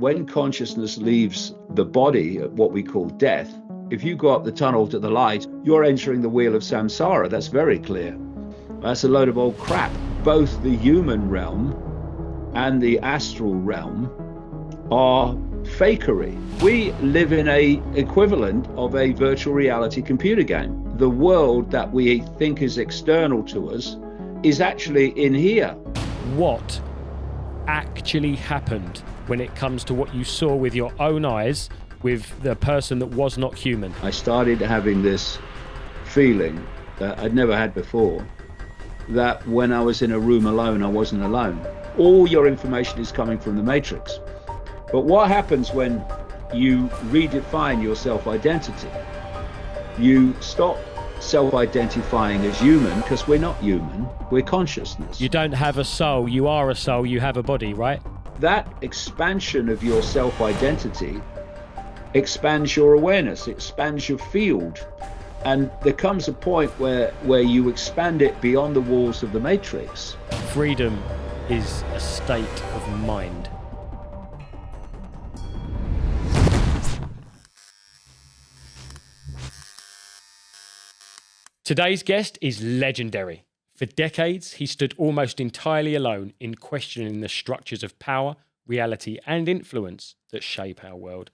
When consciousness leaves the body at what we call death, if you go up the tunnel to the light, you're entering the wheel of samsara. That's very clear. That's a load of old crap. Both the human realm and the astral realm are fakery. We live in a equivalent of a virtual reality computer game. The world that we think is external to us is actually in here. What actually happened when it comes to what you saw with your own eyes with the person that was not human? I started having this feeling that I'd never had before, that when I was in a room alone, I wasn't alone. All your information is coming from the matrix. But what happens when you redefine your self-identity? You stop self-identifying as human, because we're not human, we're consciousness. You don't have a soul, you are a soul, you have a body, right? That expansion of your self-identity expands your awareness, expands your field. And there comes a point where you expand it beyond the walls of the matrix. Freedom is a state of mind. Today's guest is legendary. For decades, he stood almost entirely alone in questioning the structures of power, reality, and influence that shape our world.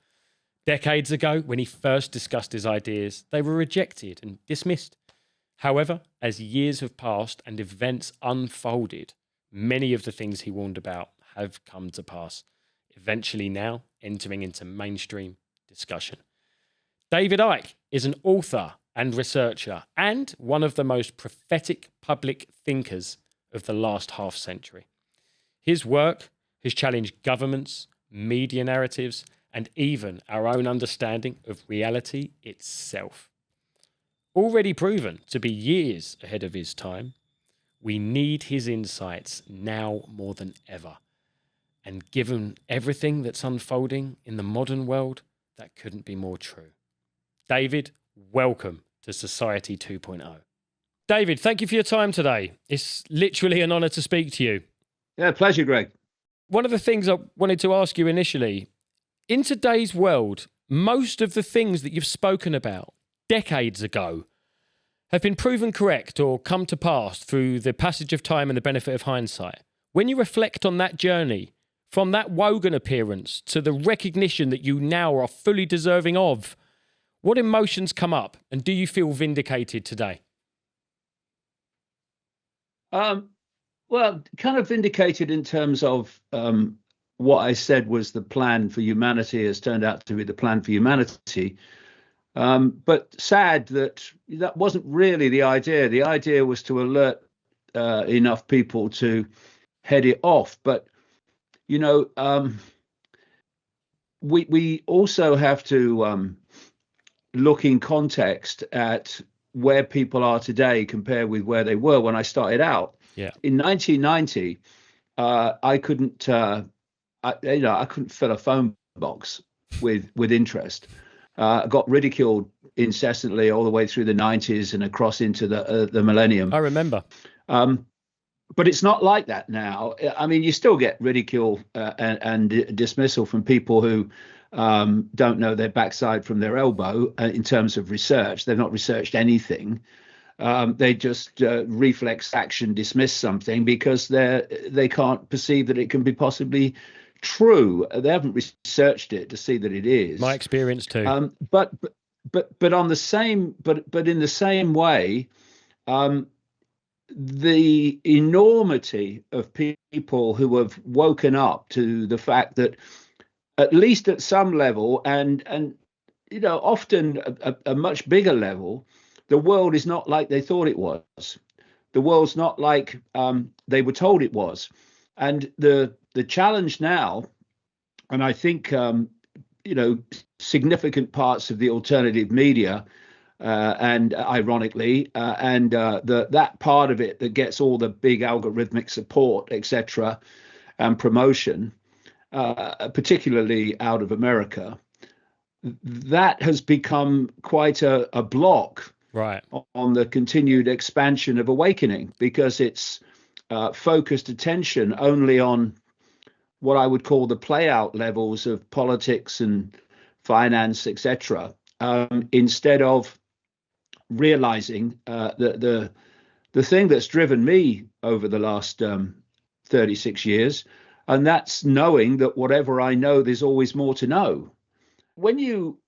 Decades ago, when he first discussed his ideas, they were rejected and dismissed. However, as years have passed and events unfolded, many of the things he warned about have come to pass, eventually now entering into mainstream discussion. David Icke is an author and researcher, and one of the most prophetic public thinkers of the last half century. His work has challenged governments, media narratives, and even our own understanding of reality itself. Already proven to be years ahead of his time, we need his insights now more than ever. And given everything that's unfolding in the modern world, that couldn't be more true. David, welcome to Society 2.0. David, thank you for your time today. It's literally an honor to speak to you. Yeah, pleasure, Greg. One of the things I wanted to ask you initially, in today's world, most of the things that you've spoken about decades ago have been proven correct or come to pass through the passage of time and the benefit of hindsight. When you reflect on that journey, from that Wogan appearance to the recognition that you now are fully deserving of, what emotions come up, and do you feel vindicated today? Well, kind of vindicated in terms of what I said was the plan for humanity has turned out to be the plan for humanity. But sad that wasn't really the idea. The idea was to alert enough people to head it off. But, you know, we also have to look in context at where people are today compared with where they were when I started out. Yeah. In 1990, I couldn't fill a phone box with interest. I got ridiculed incessantly all the way through the 90s and across into the millennium. I remember. But it's not like that now. I mean, you still get ridicule and dismissal from people who don't know their backside from their elbow in terms of research. They've not researched anything. They just reflex action dismiss something because they can't perceive that it can be possibly true. They haven't researched it to see that it is. My experience too. But on the same but in the same way, the enormity of people who have woken up to the fact that, at least at some level, and you know, often a much bigger level, the world is not like they thought it was. The world's not like they were told it was. And the challenge now, and I think you know, significant parts of the alternative media, and ironically, and that part of it that gets all the big algorithmic support, etc., and promotion, particularly out of America, that has become quite a block, right, on the continued expansion of awakening, because it's focused attention only on what I would call the play out levels of politics and finance, etc., instead of realizing the thing that's driven me over the last 36 years, and that's knowing that whatever I know, there's always more to know. When you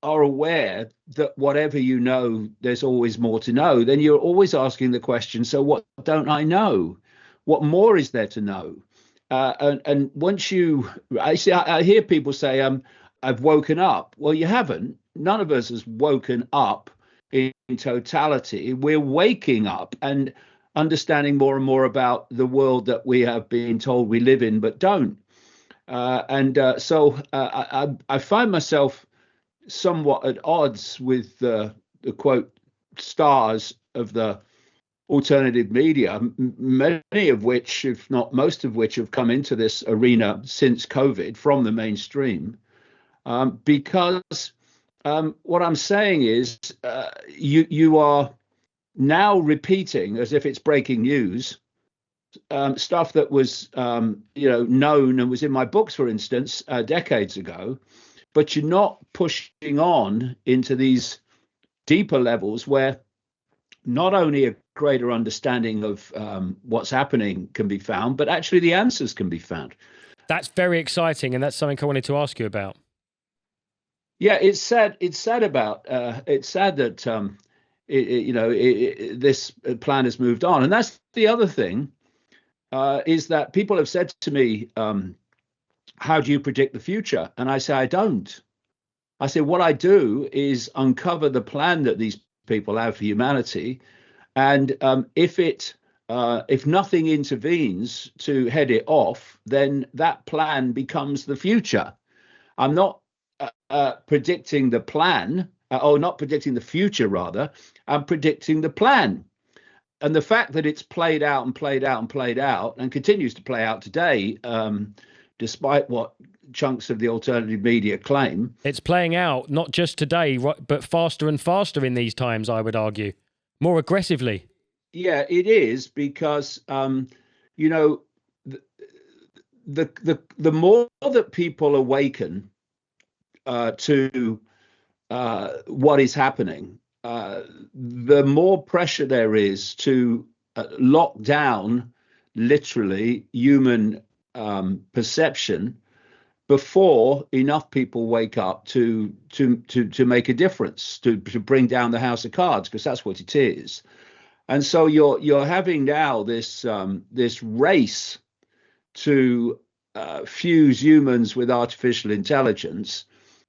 are aware that whatever you know, there's always more to know, then you're always asking the question, so what don't I know? What more is there to know? And once I hear people say, I've woken up. Well, you haven't. None of us has woken up in totality. We're waking up and understanding more and more about the world that we have been told we live in, but don't. So I find myself somewhat at odds with the quote stars of the alternative media, many of which, if not most of which, have come into this arena since COVID from the mainstream, because what I'm saying is you are now repeating as if it's breaking news stuff that was known and was in my books, for instance, decades ago, but you're not pushing on into these deeper levels where not only a greater understanding of what's happening can be found, but actually the answers can be found. That's very exciting, and that's something I wanted to ask you about. Yeah, it's sad. It's sad that this plan has moved on, and that's the other thing is that people have said to me, "How do you predict the future?" And I say, "I don't." I say, "What I do is uncover the plan that these people have for humanity, and if nothing intervenes to head it off, then that plan becomes the future. I'm not predicting the plan, or not predicting the future, rather. I'm predicting the plan. And the fact that it's played out and played out and played out and continues to play out today, despite what chunks of the alternative media claim. It's playing out not just today, but faster and faster in these times, I would argue. More aggressively. Yeah, it is, because, the more that people awaken to what is happening, the more pressure there is to lock down, literally, human perception before enough people wake up to make a difference, to bring down the house of cards, because that's what it is. And so you're having now this race to fuse humans with artificial intelligence.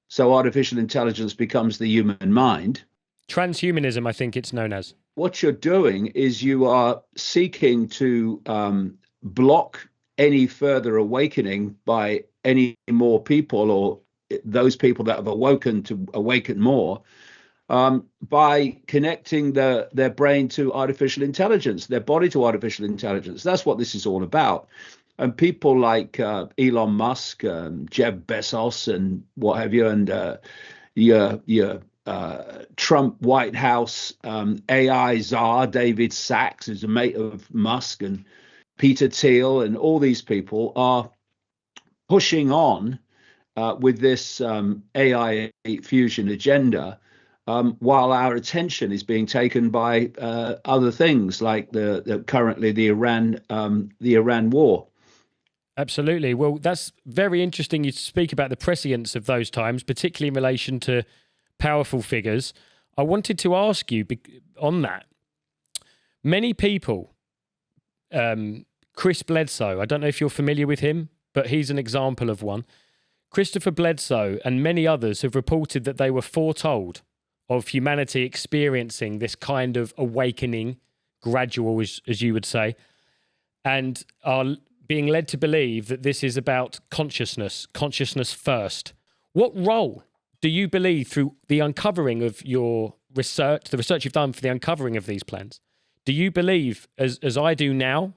So artificial intelligence becomes the human mind. Transhumanism, I think it's known as. What you're doing is you are seeking to block any further awakening by any more people, or those people that have awoken to awaken more, by connecting their brain to artificial intelligence, their body to artificial intelligence. That's what this is all about. And people like Elon Musk, Jeff Bezos, and what have you, and your Trump White House AI czar David Sachs, who's a mate of Musk, and Peter Thiel, and all these people are pushing on with this AI fusion agenda, while our attention is being taken by other things like currently the Iran war. Absolutely. Well, that's very interesting you speak about the prescience of those times, particularly in relation to powerful figures. I wanted to ask you on that. Many people, Chris Bledsoe, I don't know if you're familiar with him, but he's an example of one. Christopher Bledsoe and many others have reported that they were foretold of humanity experiencing this kind of awakening, gradual, as you would say, and are being led to believe that this is about consciousness first. What role do you believe, through the uncovering of your research, the research you've done for the uncovering of these plans, do you believe, as I do now,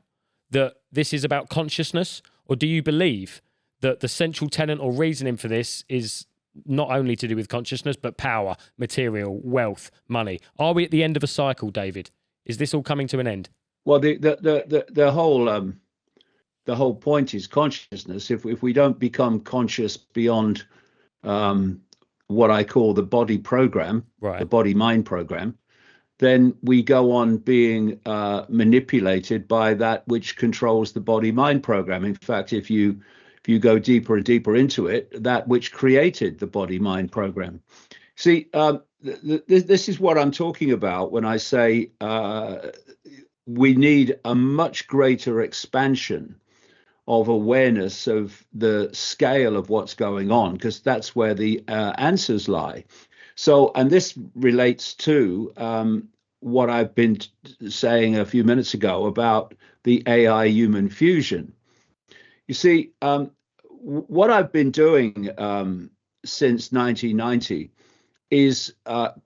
that this is about consciousness, or do you believe that the central tenet or reasoning for this is not only to do with consciousness, but power, material, wealth, money? Are we at the end of a cycle, David? Is this all coming to an end? Well, the whole the whole point is consciousness. If we don't become conscious beyond what I call the body program, Right. the body mind program, then we go on being manipulated by that which controls the body mind program. In fact, if you go deeper and deeper into it, that which created the body mind program. See, this is what I'm talking about when I say we need a much greater expansion of awareness of the scale of what's going on, because that's where the answers lie. So, and this relates to what I've been saying a few minutes ago about the AI human fusion. You see, what I've been doing since 1990 is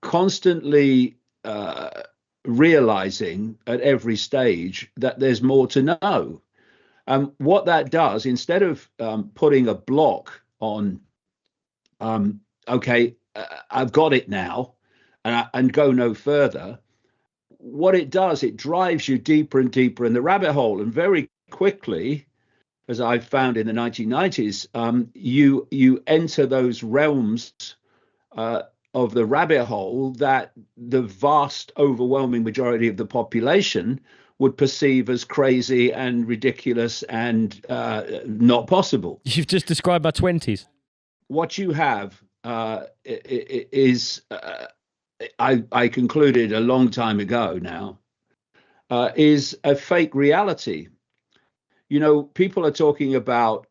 constantly realizing at every stage that there's more to know. What that does, instead of putting a block on, okay, I've got it now, and go no further, what it does, it drives you deeper and deeper in the rabbit hole. And very quickly, as I found in the 1990s, you enter those realms of the rabbit hole that the vast, overwhelming majority of the population would perceive as crazy and ridiculous and not possible. You've just described my 20s. What you have is, I concluded a long time ago now, is a fake reality. You know, people are talking about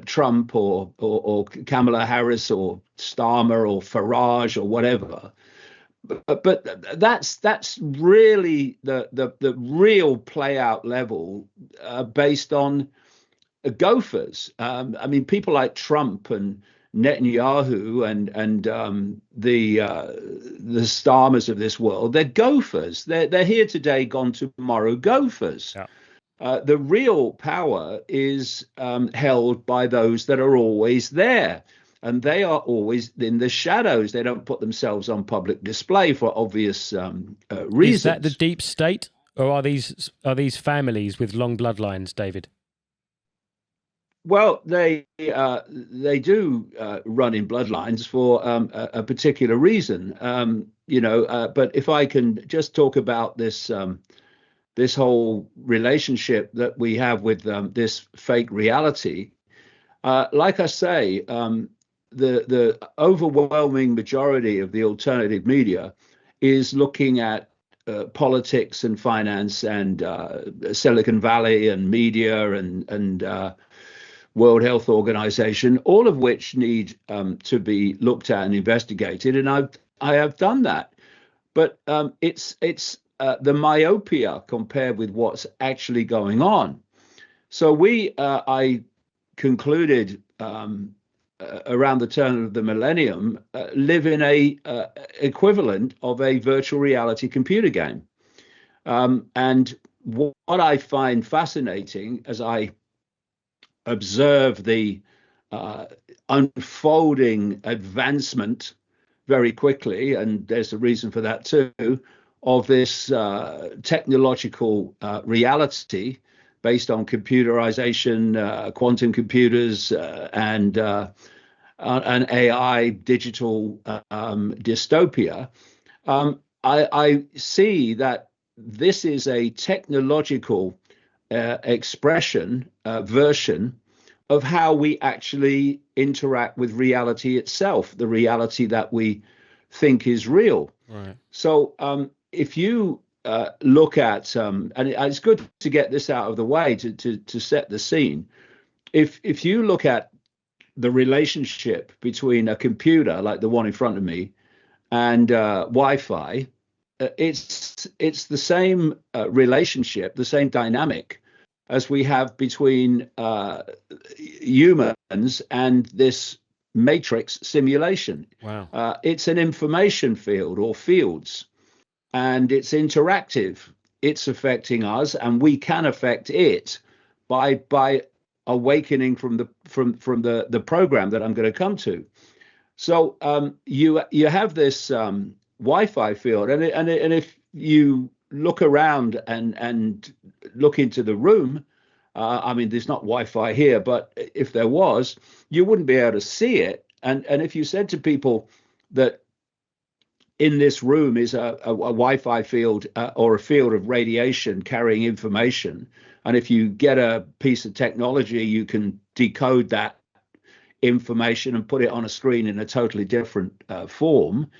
Trump or Kamala Harris or Starmer or Farage or whatever. But that's really the real play out level based on gophers. I mean, people like Trump and Netanyahu and the Starmers of this world, they're gophers. They're here today, gone tomorrow, gophers. Yeah. The real power is held by those that are always there. And they are always in the shadows. They don't put themselves on public display for obvious reasons. Is that the deep state, or are these families with long bloodlines, David? Well, they do run in bloodlines for a particular reason, But if I can just talk about this this whole relationship that we have with this fake reality, like I say, the overwhelming majority of the alternative media is looking at politics and finance and Silicon Valley and media and World Health Organization, all of which need to be looked at and investigated, and I have done that. But it's the myopia compared with what's actually going on. So I concluded around the turn of the millennium, live in a equivalent of a virtual reality computer game. And what I find fascinating as I observe the unfolding advancement very quickly, and there's a reason for that too, of this technological reality based on computerization, quantum computers, and an AI digital dystopia. I see that this is a technological expression, version of how we actually interact with reality itself, the reality that we think is real. Right. So if you look at, and it's good to get this out of the way to set the scene. If you look at the relationship between a computer like the one in front of me and Wi-Fi, it's the same relationship, the same dynamic as we have between humans and this matrix simulation. Wow. It's an information field or fields, and it's interactive. It's affecting us, and we can affect it by awakening from the program that I'm going to come to. So you have this Wi-Fi field, and if you look around and look into the room, I mean, there's not Wi-Fi here, but if there was, you wouldn't be able to see it. And if you said to people that in this room is a Wi-Fi field or a field of radiation carrying information, and if you get a piece of technology, you can decode that information and put it on a screen in a totally different form.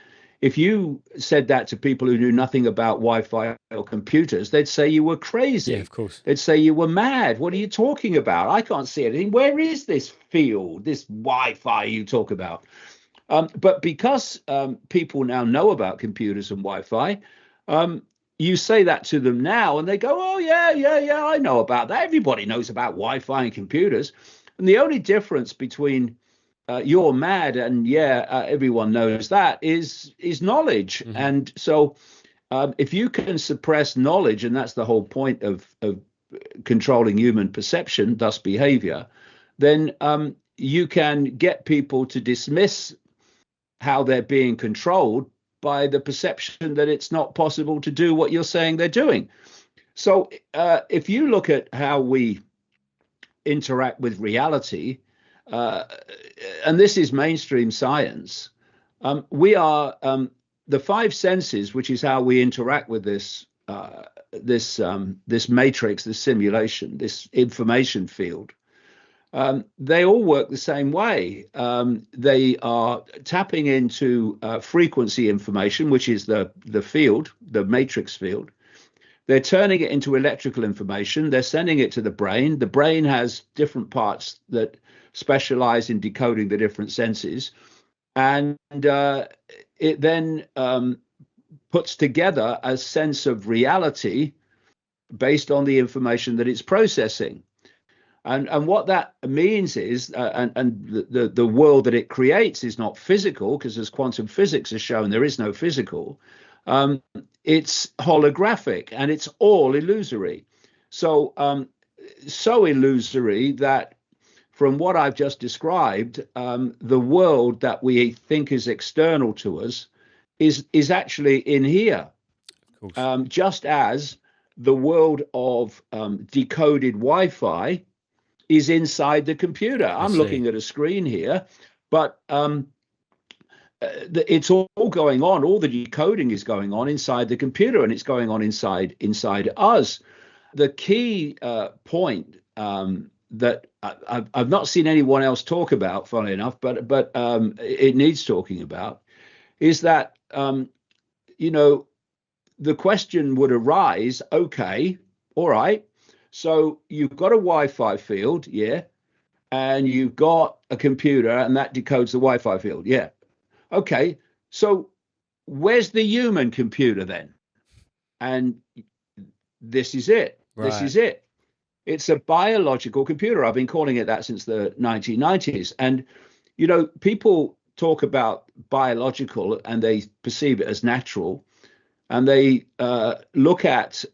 If you said that to people who knew nothing about Wi-Fi or computers, they'd say you were crazy. Yeah, of course. They'd say you were mad. What are you talking about? I can't see anything. Where is this field, this Wi-Fi you talk about? But because people now know about computers and Wi-Fi, you say that to them now and they go, oh, yeah, I know about that. Everybody knows about Wi-Fi and computers. And the only difference between you're mad and everyone knows that is knowledge. Mm-hmm. And so if you can suppress knowledge, and that's the whole point of controlling human perception, thus behavior, then you can get people to dismiss how they're being controlled by the perception that it's not possible to do what you're saying they're doing. So if you look at how we interact with reality, and this is mainstream science, we are the five senses, which is how we interact with this matrix, this simulation, this information field. They all work the same way. They are tapping into frequency information, which is the field, the matrix field. They're turning it into electrical information. They're sending it to the brain. The brain has different parts that specialize in decoding the different senses. And it then puts together a sense of reality based on the information that it's processing. And what that means is, the world that it creates is not physical, because as quantum physics has shown, there is no physical. It's holographic and it's all illusory. So illusory that from what I've just described, the world that we think is external to us is actually in here. Of course. Just as the world of decoded Wi-Fi is inside the computer. I'm looking at a screen here, but it's all going on. All the decoding is going on inside the computer, and it's going on inside us. The key point that I've not seen anyone else talk about, funnily enough, but it needs talking about, is that the question would arise. Okay, all right. So you've got a Wi-Fi field, yeah, and you've got a computer, and that decodes the Wi-Fi field, yeah. Okay, so where's the human computer then? And this is it. Right. This is it. It's a biological computer. I've been calling it that since the 1990s. And, people talk about biological and they perceive it as natural. And they look at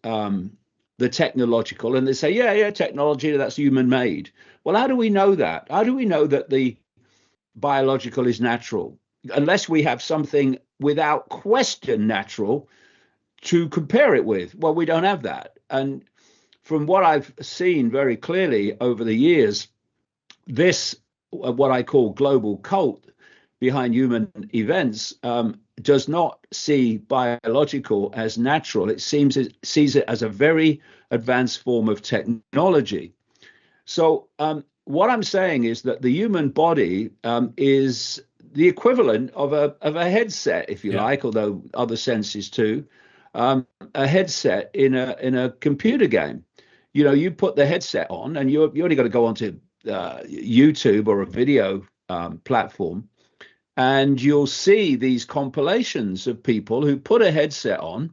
the technological and they say, yeah, technology, that's human made. Well, how do we know that? How do we know that the biological is natural? Unless we have something without question natural to compare it with. Well, we don't have that. And from what I've seen very clearly over the years, this, what I call global cult behind human events, does not see biological as natural. It sees it as a very advanced form of technology. So what I'm saying is that the human body is the equivalent of a headset, if you like, although other senses too, a headset in a computer game. You put the headset on, and you only got to go onto YouTube or a video platform, and you'll see these compilations of people who put a headset on.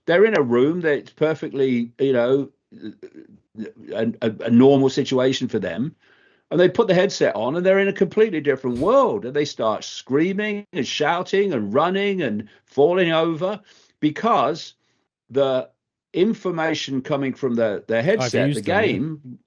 They're in a room that's perfectly, a normal situation for them. And they put the headset on and they're in a completely different world. And they start screaming and shouting and running and falling over because the information coming from the headset, the game,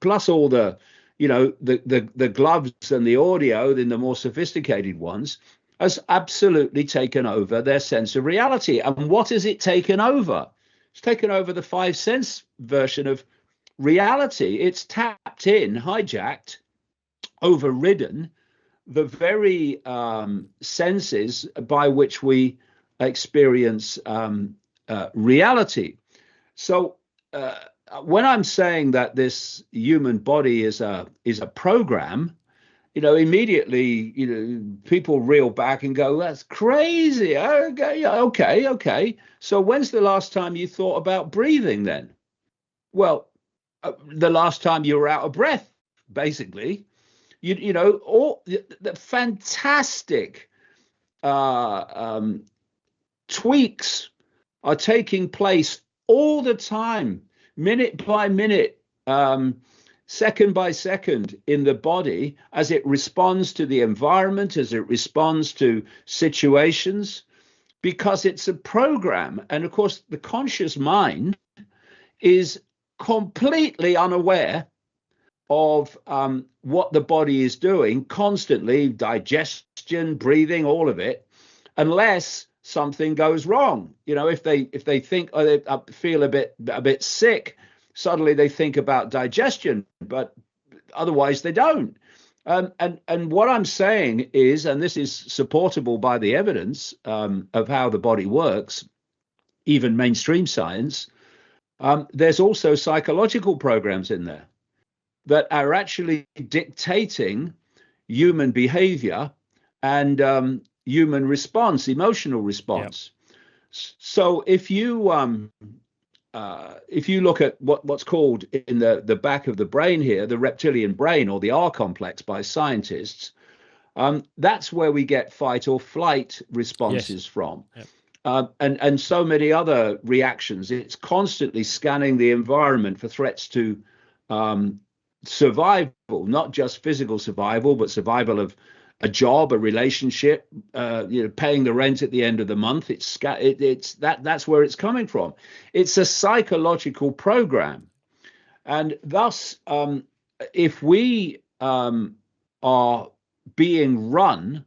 plus all the, the gloves and the audio, then the more sophisticated ones, has absolutely taken over their sense of reality. And what has it taken over? It's taken over the five sense version of reality. It's tapped in, hijacked, overridden the very senses by which we experience reality. So when I'm saying that this human body is a program, immediately, people reel back and go, "That's crazy." Okay. So when's the last time you thought about breathing then? Well, the last time you were out of breath, basically. All the fantastic tweaks are taking place all the time, minute by minute, second by second in the body as it responds to the environment, as it responds to situations, because it's a program. And of course, the conscious mind is completely unaware of what the body is doing constantly, digestion, breathing, all of it, unless something goes wrong. If they think, or they feel a bit sick, suddenly they think about digestion, but otherwise they don't. And what I'm saying is, and this is supportable by the evidence of how the body works, even mainstream science, there's also psychological programs in there that are actually dictating human behavior and human response, emotional response. Yep. So if you look at what's called in the back of the brain here, the reptilian brain, or the R complex by scientists, that's where we get fight or flight responses from. Yep. And so many other reactions. It's constantly scanning the environment for threats to survival, not just physical survival, but survival of a job, a relationship, paying the rent at the end of the month. That's where it's coming from. It's a psychological program, and thus, if we are being run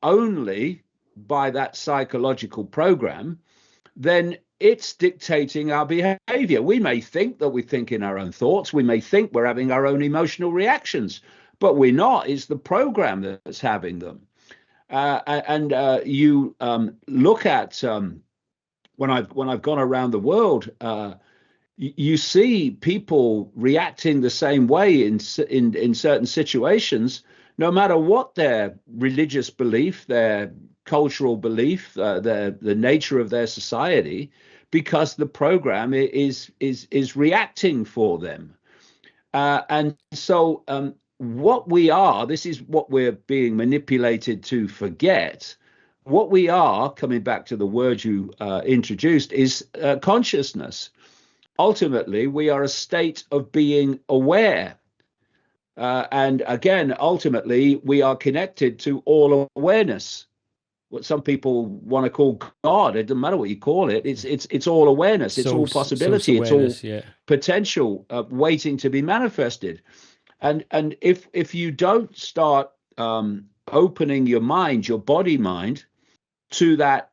only by that psychological program, then it's dictating our behavior. We may think that we're thinking our own thoughts. We may think we're having our own emotional reactions, but we're not. It's the program that's having them. You look at when I've gone around the world, you see people reacting the same way in certain situations, no matter what their religious belief, their cultural belief, the nature of their society, because the program is reacting for them. And so what we are, this is what we're being manipulated to forget. What we are, coming back to the word you introduced, is consciousness. Ultimately, we are a state of being aware. And again, ultimately, we are connected to all awareness. What some people want to call God, it doesn't matter what you call it. It's all awareness. It's all possibility. It's all potential waiting to be manifested. And if you don't start opening your mind, your body mind, to that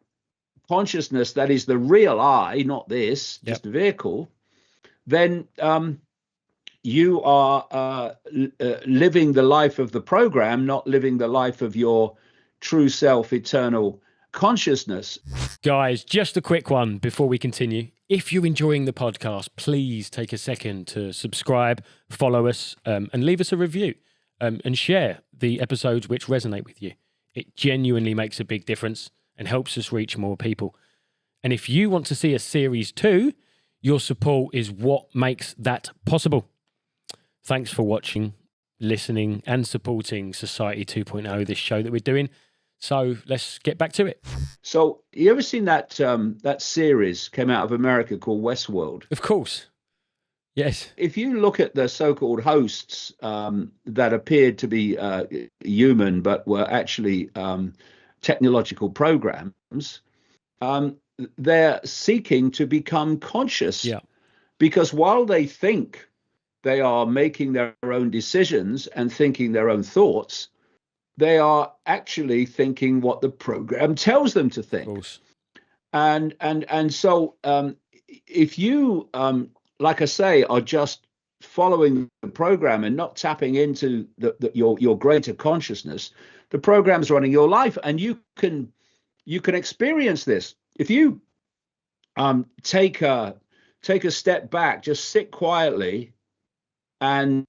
consciousness that is the real I, not this, just a vehicle, then you are living the life of the program, not living the life of your true self, eternal consciousness. Guys, just a quick one before we continue. If you're enjoying the podcast, please take a second to subscribe, follow us, and leave us a review, and share the episodes which resonate with you. It genuinely makes a big difference and helps us reach more people. And if you want to see a series 2, your support is what makes that possible. Thanks for watching, listening, and supporting Society 2.0, this show that we're doing. So let's get back to it. So you ever seen that that series came out of America called Westworld? Of course. Yes. If you look at the so-called hosts that appeared to be human but were actually technological programs, they're seeking to become conscious. Yeah. Because while they think they are making their own decisions and thinking their own thoughts, they are actually thinking what the program tells them to think. Of course. And so if you, like I say, are just following the program and not tapping into your greater consciousness, the program's running your life, and you can experience this if you take a step back, just sit quietly and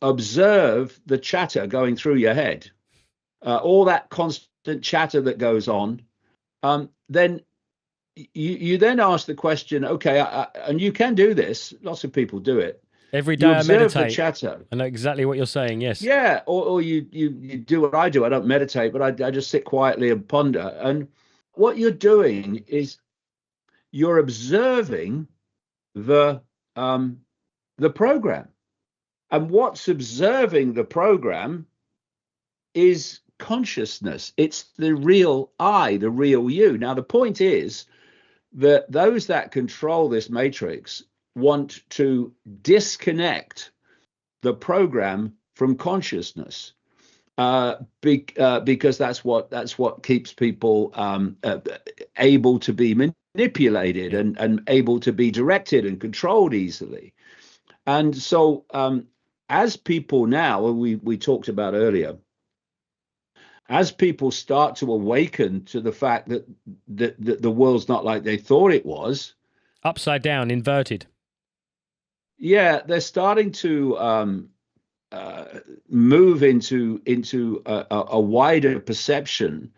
observe the chatter going through your head, all that constant chatter that goes on. Then you then ask the question, okay, and you can do this. Lots of people do it. Every day You I observe the meditate. chatter. I know exactly what you're saying. Yes. Yeah, or you do what I do. I don't meditate, but I just sit quietly and ponder. And what you're doing is you're observing the program. And what's observing the program is consciousness. It's the real I, the real you. Now, the point is that those that control this matrix want to disconnect the program from consciousness, because that's what keeps people able to be manipulated and able to be directed and controlled easily. And so as people now, we talked about earlier, as people start to awaken to the fact that the world's not like they thought it was, upside down, inverted. Yeah, they're starting to move into a wider perception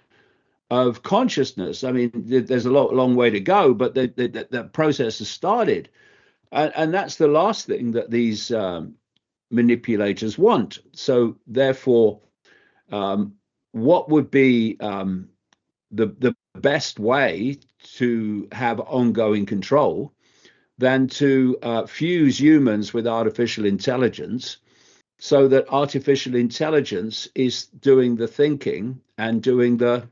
of consciousness. I mean, there's a long way to go, but the process has started, and that's the last thing that these manipulators want. So, therefore, what would be the best way to have ongoing control than to fuse humans with artificial intelligence, so that artificial intelligence is doing the thinking and doing the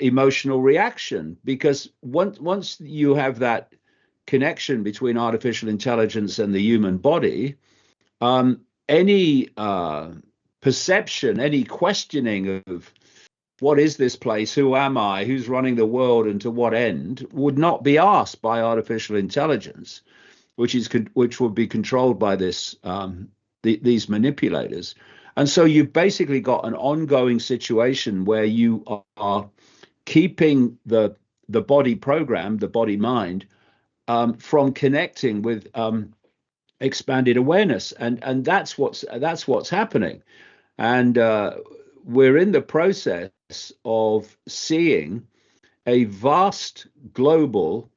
emotional reaction? Because once you have that connection between artificial intelligence and the human body, any perception, any questioning of what is this place, who am I, who's running the world, and to what end, would not be asked by artificial intelligence, which would be controlled by these manipulators. And so you've basically got an ongoing situation where you are keeping the body program, the body mind, from connecting with expanded awareness, and that's what's happening. And we're in the process of seeing a vast global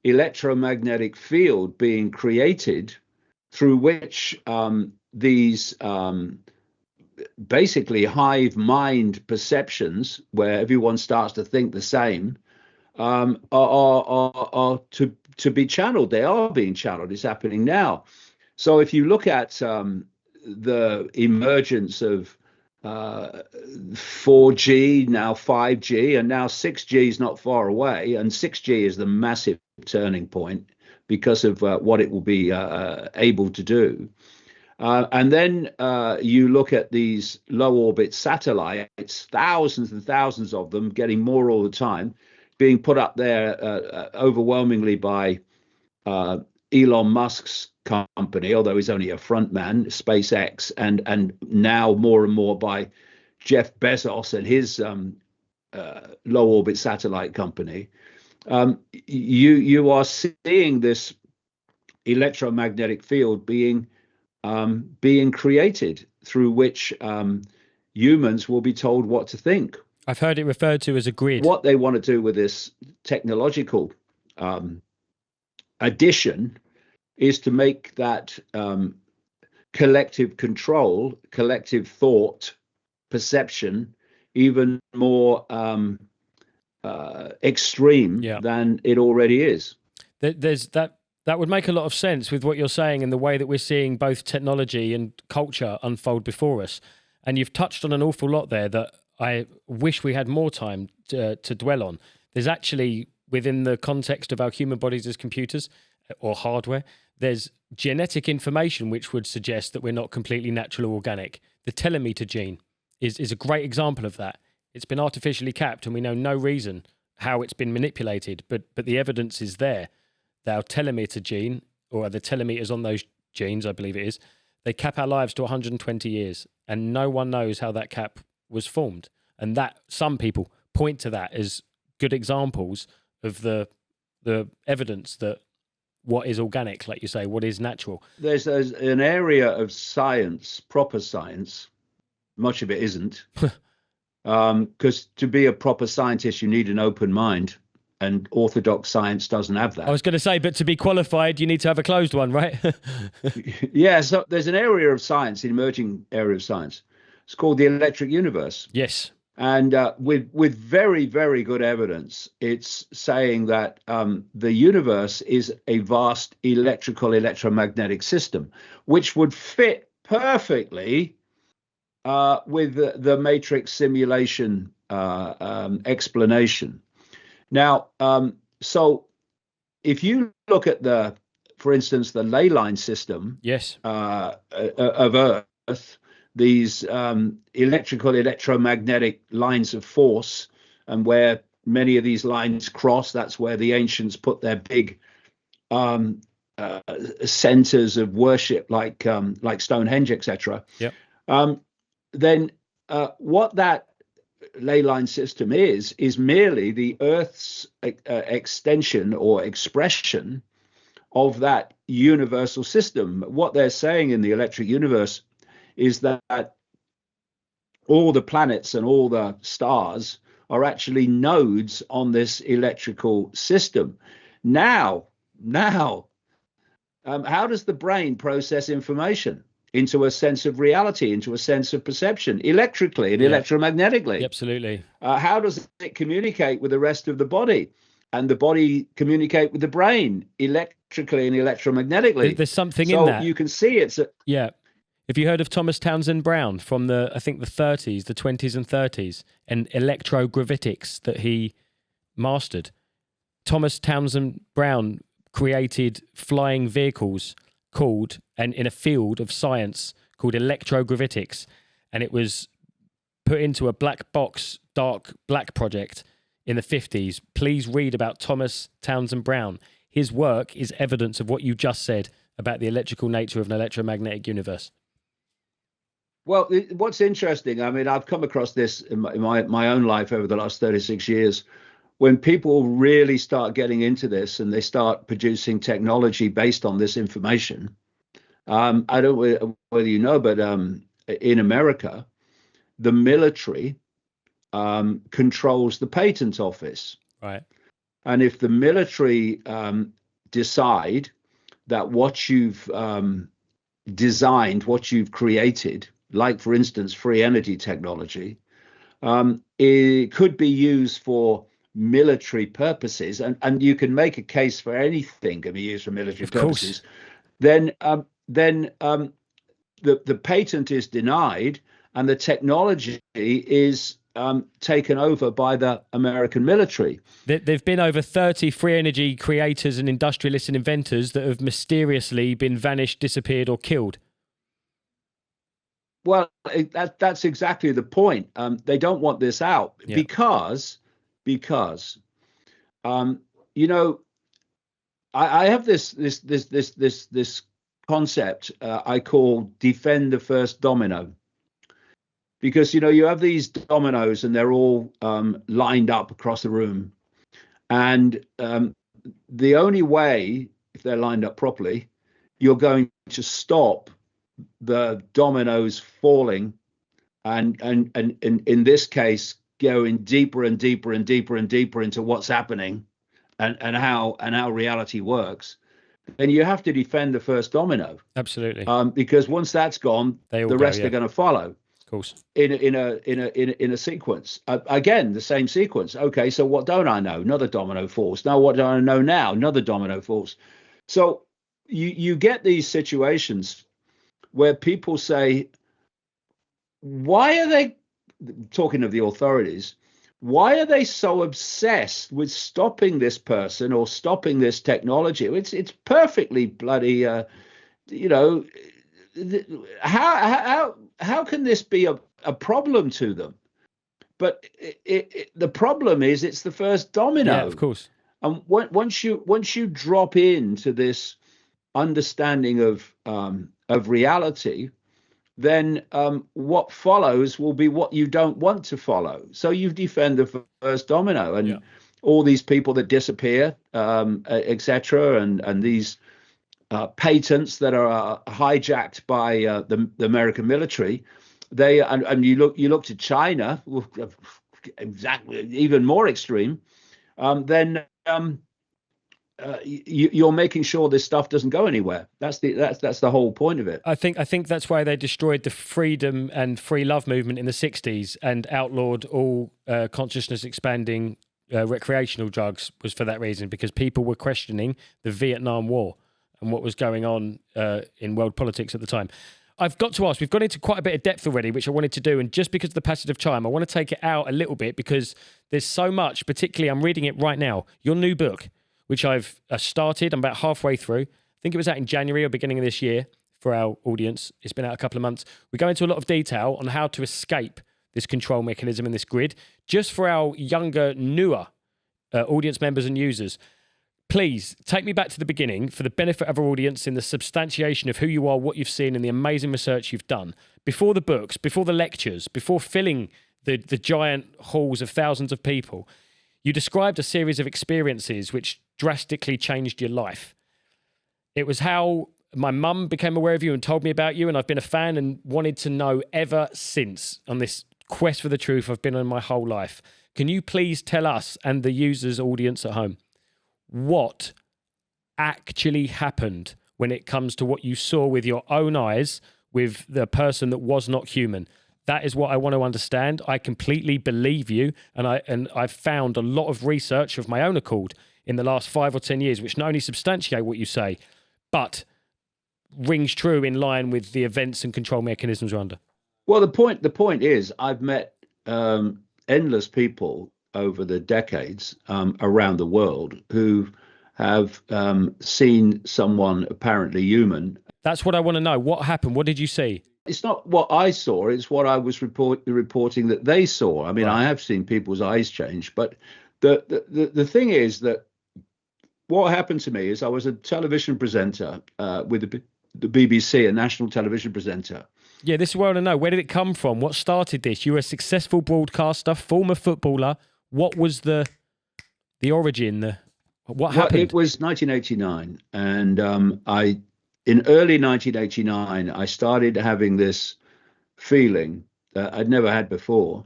electromagnetic field being created, through which these basically hive mind perceptions, where everyone starts to think the same, are to be channeled. They are being channeled. It's happening now. So if you look at the emergence of 4G, now 5G, and now 6G is not far away, and 6G is the massive turning point because of what it will be able to do. And then you look at these low orbit satellites, thousands and thousands of them, getting more all the time, being put up there overwhelmingly by Elon Musk's company, although he's only a front man, SpaceX, and now more and more by Jeff Bezos and his low orbit satellite company. You are seeing this electromagnetic field being created, through which humans will be told what to think. I've heard it referred to as a grid. What they want to do with this technological addition is to make that collective control, collective thought, perception even more extreme than it already is. There's that would make a lot of sense with what you're saying and the way that we're seeing both technology and culture unfold before us. And you've touched on an awful lot there that I wish we had more time to dwell on. There's actually, within the context of our human bodies as computers or hardware, there's genetic information which would suggest that we're not completely natural or organic. The telomere gene is a great example of that. It's been artificially capped, and we know no reason how it's been manipulated, but the evidence is there. Our telomere gene, or the telomeres on those genes, I believe it is, they cap our lives to 120 years, and no one knows how that cap was formed. And that some people point to that as good examples of the evidence that what is organic, like you say, what is natural. There's an area of science, proper science, much of it isn't, because to be a proper scientist, you need an open mind, and orthodox science doesn't have that. I was going to say, but to be qualified, you need to have a closed one, right? Yeah, so there's an area of science, an emerging area of science. It's called the electric universe. Yes. And with very, very good evidence, it's saying that the universe is a vast electromagnetic system, which would fit perfectly with the matrix simulation explanation. Now, so if you look at for instance, the ley line system, yes, of Earth, these electromagnetic lines of force, and where many of these lines cross, that's where the ancients put their big centers of worship, like Stonehenge, etc. Yep. Then what that ley line system is merely the Earth's extension or expression of that universal system. What they're saying in the electric universe is that all the planets and all the stars are actually nodes on this electrical system. Now, how does the brain process information into a sense of reality, into a sense of perception, electrically and electromagnetically? Absolutely. How does it communicate with the rest of the body, and the body communicate with the brain electrically and electromagnetically? There's something in that. So you can see it's Have you heard of Thomas Townsend Brown from the 30s, the 20s and 30s, and electrogravitics that he mastered? Thomas Townsend Brown created flying vehicles in a field of science called electrogravitics, and it was put into a black box, dark black project in the 50s. Please read about Thomas Townsend Brown. His work is evidence of what you just said about the electrical nature of an electromagnetic universe. Well, what's interesting, I mean, I've come across this in my own life over the last 36 years. When people really start getting into this and they start producing technology based on this information, I don't know whether you know, but in America, the military controls the patent office. Right. And if the military decide that what you've designed, what you've created, like, for instance, free energy technology, it could be used for military purposes, and you can make a case for anything can be used for military purposes, then the patent is denied and the technology is taken over by the American military. There've been over 30 free energy creators and industrialists and inventors that have mysteriously been vanished, disappeared, or killed. Well, that's exactly the point. They don't want this out because you know, I have this concept I call defend the first domino. Because, you know, you have these dominoes and they're all lined up across the room. And the only way, if they're lined up properly, you're going to stop the dominoes falling and in this case, going deeper and deeper and deeper and deeper into what's happening and how reality works. Then you have to defend the first domino. Absolutely. Because once that's gone, the rest are going to follow. Of course. In a sequence. Again, the same sequence. Okay, so what don't I know? Another domino falls. Now what do I know now? Another domino falls. So you get these situations where people say, why are they, talking of the authorities, why are they so obsessed with stopping this person or stopping this technology? It's perfectly bloody, you know, how can this be a problem to them? But the problem is it's the first domino. Yeah, of course. And once you drop into this understanding of reality, then what follows will be what you don't want to follow. So you defend the first domino, and all these people that disappear, etc., and these patents that are hijacked by the American military. They and you look to China, exactly even more extreme. Then you're making sure this stuff doesn't go anywhere. That's the whole point of it. I think that's why they destroyed the freedom and free love movement in the 60s and outlawed all consciousness expanding recreational drugs, was for that reason, because people were questioning the Vietnam War and what was going on in world politics at the time. I've got to ask, we've gone into quite a bit of depth already, which I wanted to do, and just because of the passage of time, I want to take it out a little bit because there's so much, particularly I'm reading it right now, your new book, which I've started, I'm about halfway through. I think it was out in January or beginning of this year for our audience. It's been out a couple of months. We go into a lot of detail on how to escape this control mechanism and this grid, just for our younger, newer audience members and users. Please take me back to the beginning for the benefit of our audience in the substantiation of who you are, what you've seen, and the amazing research you've done. Before the books, before the lectures, before filling the giant halls of thousands of people, you described a series of experiences which drastically changed your life. It was how my mum became aware of you and told me about you, and I've been a fan and wanted to know ever since on this quest for the truth I've been on my whole life. Can you please tell us and the users' audience at home what actually happened when it comes to what you saw with your own eyes with the person that was not human? That is what I want to understand. I completely believe you, and I've found a lot of research of my own accord in the last 5 or 10 years, which not only substantiate what you say, but rings true in line with the events and control mechanisms we're under. Well, the point is, I've met endless people over the decades around the world who have seen someone apparently human. That's what I want to know. What happened? What did you see? It's not what I saw, it's what I was reporting that they saw. I mean, right. I have seen people's eyes change, but the thing is that what happened to me is I was a television presenter with the BBC, a national television presenter. Yeah, this is what I want to know. Where did it come from? What started this? You were a successful broadcaster, former footballer. What was the origin? What happened? It was 1989, and in early 1989, I started having this feeling that I'd never had before,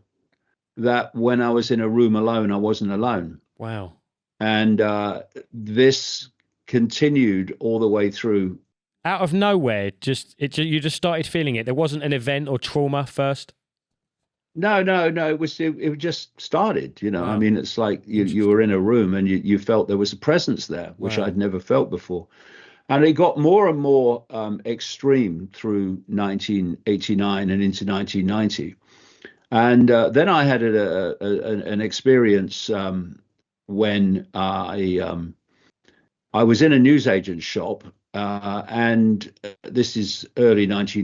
that when I was in a room alone, I wasn't alone. Wow. And this continued all the way through. Out of nowhere, you just started feeling it. There wasn't an event or trauma first? No. It just started, you know. Wow. I mean, it's like you were in a room and you felt there was a presence there, which Wow. I'd never felt before. And it got more and more extreme through 1989 and into 1990. And then I had an experience when I was in a newsagent's shop, and this is early-ish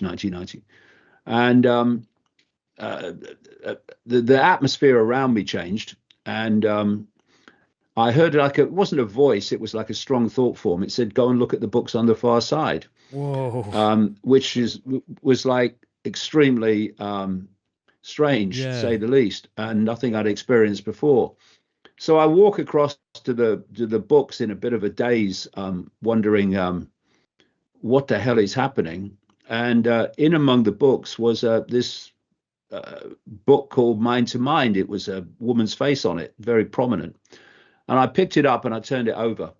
1990. And the atmosphere around me changed, and I heard it wasn't a voice, it was like a strong thought form. It said, "Go and look at the books on the far side." Whoa. Which was like extremely strange, to say the least, and nothing I'd experienced before. So I walk across to the books in a bit of a daze, wondering what the hell is happening. And in among the books was this book called Mind to Mind. It was a woman's face on it, very prominent. And I picked it up and I turned it over,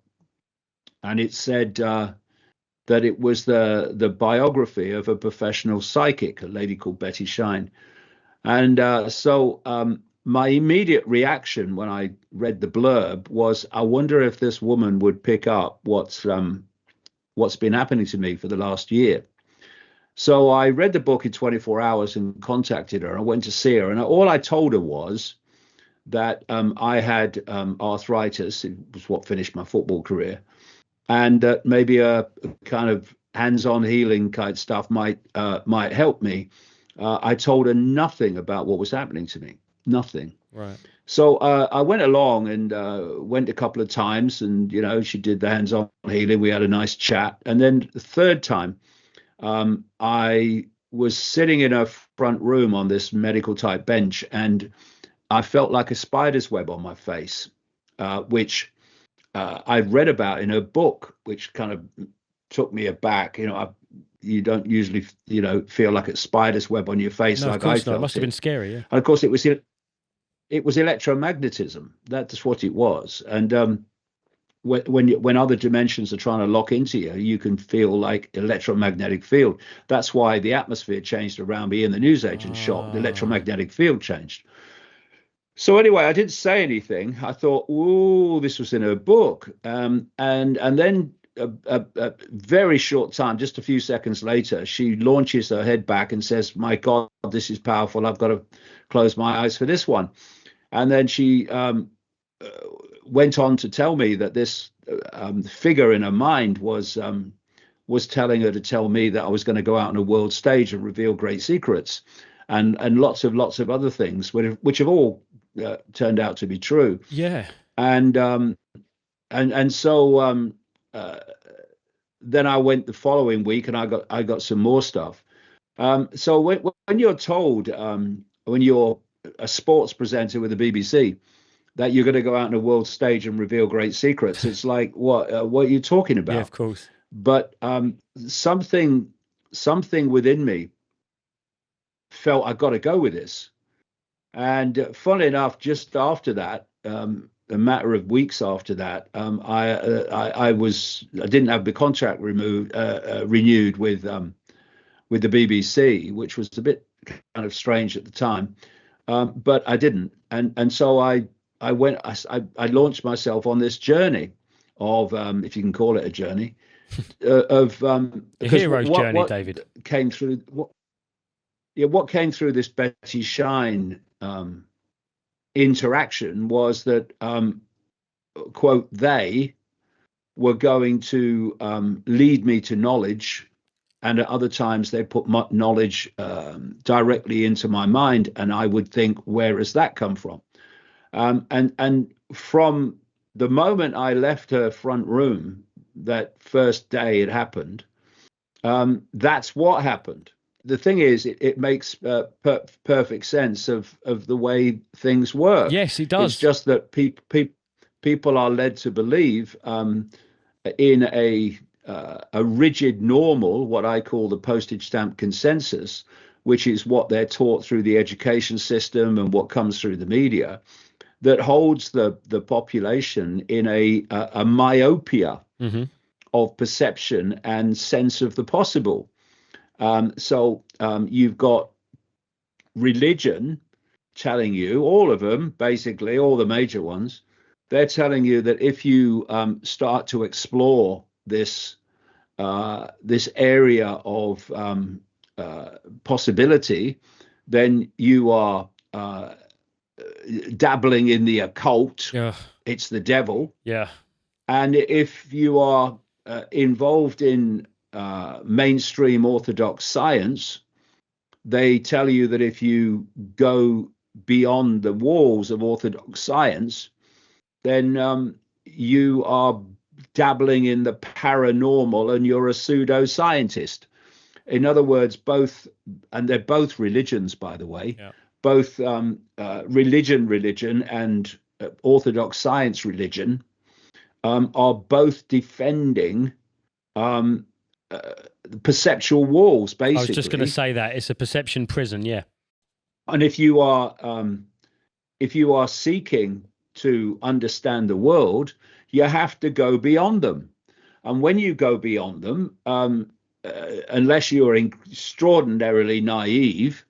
and it said that it was the biography of a professional psychic, a lady called Betty Shine. And so my immediate reaction when I read the blurb was, I wonder if this woman would pick up what's been happening to me for the last year. So I read the book in 24 hours and contacted her. I went to see her, and all I told her was that I had arthritis. It was what finished my football career, and that maybe a kind of hands-on healing kind of stuff might help me. I told her nothing about what was happening to me, nothing. Right. So I went along and went a couple of times, and she did the hands-on healing. We had a nice chat, and then the third time, I was sitting in a front room on this medical type bench, and I felt like a spider's web on my face, which I'd read about in a book, which kind of took me aback. You don't usually, feel like a spider's web on your face No, of like I course not. It felt must have been scary. Yeah. And of course, it was electromagnetism. That's what it was. And when other dimensions are trying to lock into you, you can feel like electromagnetic field. That's why the atmosphere changed around me in the newsagent shop. The electromagnetic field changed. So anyway, I didn't say anything. I thought, "Ooh, this was in her book," and then a very short time, just a few seconds later, she launches her head back and says, "My God, this is powerful. I've got to close my eyes for this one." And then she went on to tell me that this figure in her mind was telling her to tell me that I was going to go out on a world stage and reveal great secrets, and lots of other things, which have all turned out to be true. Yeah. And so then I went the following week, and I got some more stuff. So when you're told, when you're a sports presenter with the BBC, that you're going to go out on a world stage and reveal great secrets, it's like, what are you talking about? Yeah, of course. But something within me felt I got to go with this. And funnily enough, just after that, a matter of weeks after that, I didn't have the contract renewed with the BBC, which was a bit kind of strange at the time, but I didn't, and so I launched myself on this journey of, if you can call it a journey, of A hero's journey, what David. came through what came through this Betty Shine interaction was that, quote, they were going to lead me to knowledge, and at other times they put knowledge directly into my mind, and I would think, where has that come from? And from the moment I left her front room, that first day it happened, that's what happened. The thing is, it makes perfect sense of the way things work. Yes, it does. It's just that people are led to believe in a rigid normal, what I call the postage stamp consensus, which is what they're taught through the education system and what comes through the media, that holds the population in a myopia of perception and sense of the possible. So you've got religion telling you, all of them, basically, all the major ones, they're telling you that if you start to explore this area of possibility, then you are dabbling in the occult. Yeah. It's the devil. Yeah. And if you are involved in mainstream orthodox science, they tell you that if you go beyond the walls of orthodox science, then you are dabbling in the paranormal and you're a pseudoscientist. In other words, both, and they're both religions, by the way, both religion and orthodox science religion are both defending perceptual walls, basically. I was just going to say that it's a perception prison, yeah. And if you are seeking to understand the world, you have to go beyond them. And when you go beyond them, unless you're extraordinarily naive,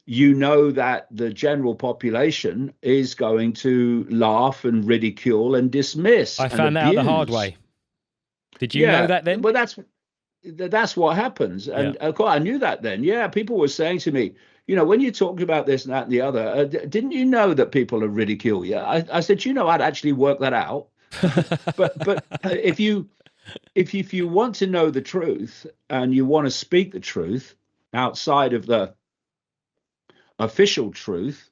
you know that the general population is going to laugh and ridicule and dismiss. I found that out the hard way. Did you know that then? But that's what happens. And of course, I knew that then. Yeah, people were saying to me, when you talk about this and that and the other, didn't you know that people are ridicule you? I said, I'd actually work that out. but if you want to know the truth and you want to speak the truth outside of the official truth,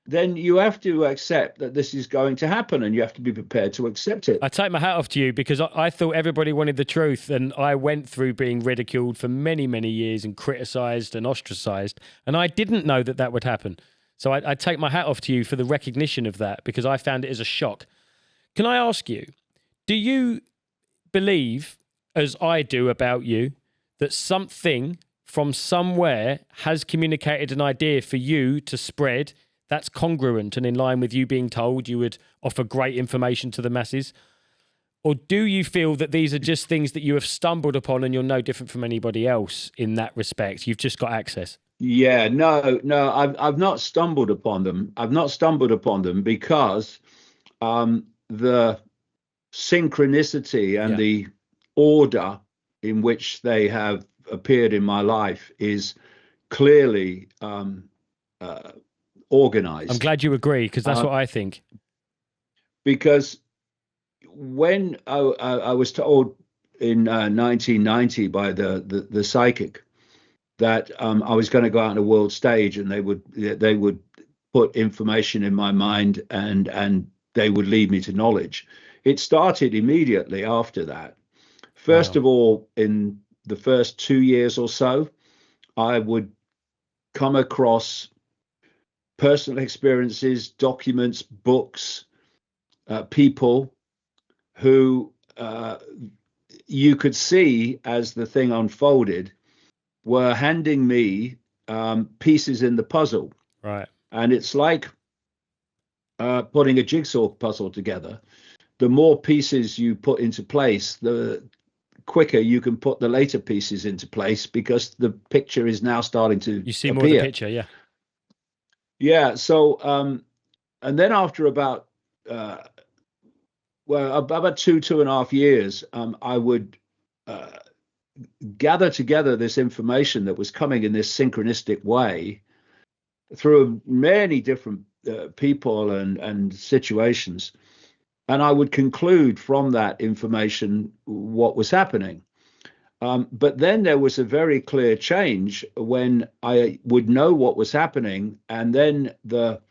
then you have to accept that this is going to happen, and you have to be prepared to accept it. I take my hat off to you, because I thought everybody wanted the truth, and I went through being ridiculed for many, many years and criticized and ostracized, and I didn't know that that would happen. So I take my hat off to you for the recognition of that, because I found it as a shock. Can I ask you, do you believe, as I do about you, that something from somewhere has communicated an idea for you to spread that's congruent and in line with you being told you would offer great information to the masses? Or do you feel that these are just things that you have stumbled upon and you're no different from anybody else in that respect? You've just got access. Yeah, no, I've not stumbled upon them. I've not stumbled upon them because the synchronicity and the order in which they have appeared in my life is clearly organized. I'm glad you agree, because that's what I think. Because when I was told in 1990 by the psychic that I was going to go out on the world stage, and they would put information in my mind, and they would lead me to knowledge. It started immediately after that. First of all, in the first 2 years or so, I would come across personal experiences, documents, books, people who you could see as the thing unfolded were handing me pieces in the puzzle. Right. And it's like putting a jigsaw puzzle together. The more pieces you put into place, the quicker you can put the later pieces into place, because the picture is now starting to You see appear. more of the picture, yeah. Yeah. So, and then after about, about 2.5 years, I would gather together this information that was coming in this synchronistic way through many different people and situations. And I would conclude from that information what was happening. But then there was a very clear change when I would know what was happening, and then the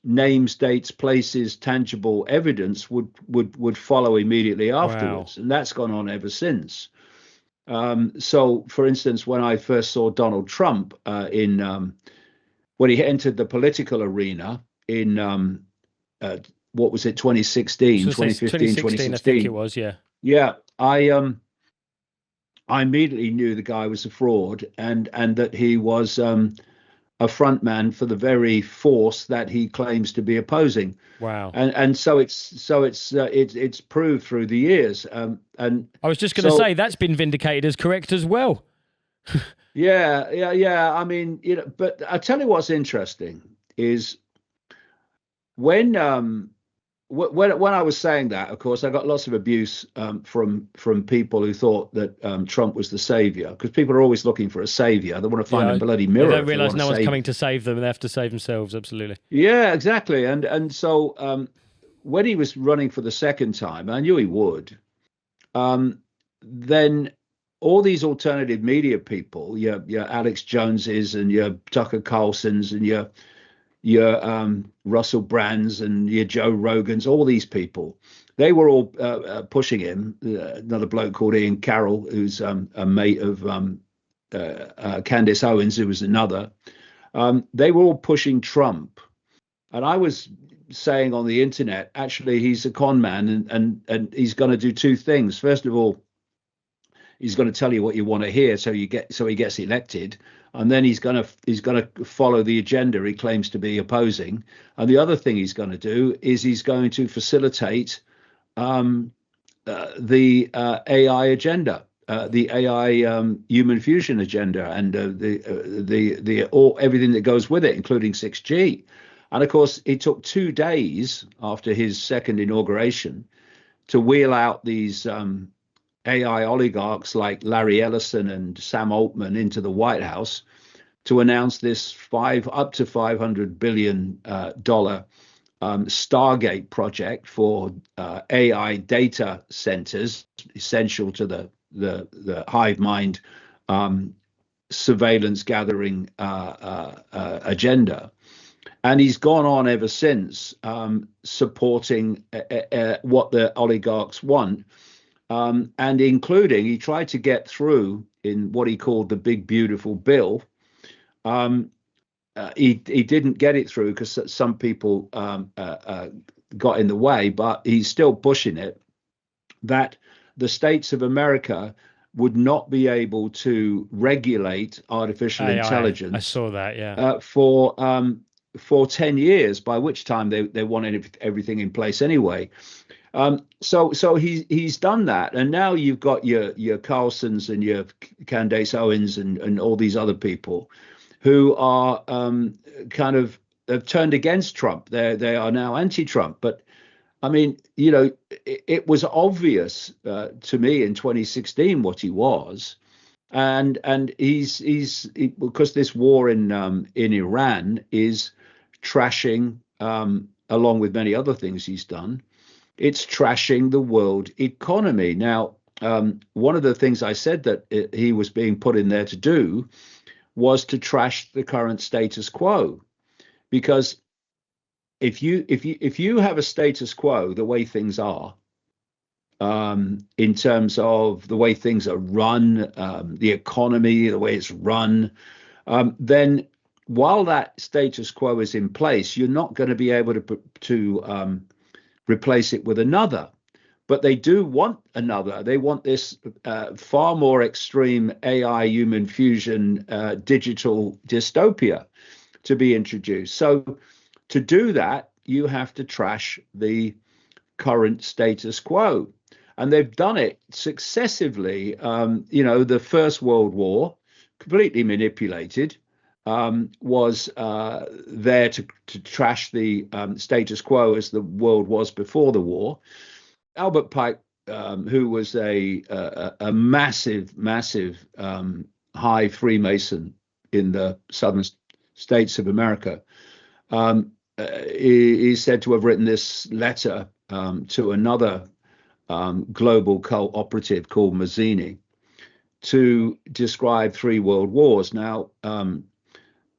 names, dates, places, tangible evidence would follow immediately afterwards. Wow. And that's gone on ever since. So, for instance, when I first saw Donald Trump when he entered the political arena in what was it, 2016, 2015, I think it was, yeah. Yeah, I immediately knew the guy was a fraud, and that he was a front man for the very force that he claims to be opposing. Wow. And so it's proved through the years. And I was just going to say that's been vindicated as correct as well. Yeah. I mean, but I tell you what's interesting is when I was saying that, of course, I got lots of abuse from people who thought that Trump was the savior, because people are always looking for a savior. They want to find a bloody mirror. They don't realize no one's coming to save them, and they have to save themselves. Absolutely. Yeah, exactly. And so when he was running for the second time, I knew he would. Then all these alternative media people, your Alex Joneses and your Tucker Carlsons and your Russell Brands and your Joe Rogans, all these people, they were all pushing him. Another bloke called Ian Carroll, who's a mate of Candace Owens, who was another. They were all pushing Trump. And I was saying on the internet, actually, he's a con man, and he's going to do two things. First of all, he's going to tell you what you want to hear, so he gets elected, and then he's going to follow the agenda he claims to be opposing. And the other thing he's going to do is he's going to facilitate the AI agenda, the AI human fusion agenda, and everything that goes with it, including 6G. And of course, it took 2 days after his second inauguration to wheel out these AI oligarchs like Larry Ellison and Sam Altman into the White House to announce this up to $500 billion Stargate project for AI data centers, essential to the hive mind surveillance gathering agenda. And he's gone on ever since, supporting what the oligarchs want, and including he tried to get through in what he called the big beautiful bill. He didn't get it through because some people got in the way, but he's still pushing it, that the states of America would not be able to regulate artificial AI. intelligence. I saw that, yeah. For 10 years, by which time they wanted everything in place anyway. So he's done that, and now you've got your Carlsons and your Candace Owens and all these other people who are kind of have turned against Trump. They are now anti-Trump. But I mean, it was obvious to me in 2016 what he was, and he's because this war in Iran is trashing, along with many other things he's done. It's trashing the world economy. Now, one of the things I said that he was being put in there to do was to trash the current status quo, because if you have a status quo the way things are, in terms of the way things are run, the economy, the way it's run, then while that status quo is in place, you're not going to be able to replace it with another. But they do want another. They want this far more extreme AI human fusion digital dystopia to be introduced. So to do that, you have to trash the current status quo. And they've done it successively. The First World War, completely manipulated, was there to trash the status quo as the world was before the war. Albert Pike, who was a massive high Freemason in the southern states of America, is said to have written this letter to another global cult operative called Mazzini to describe 3 world wars. Now,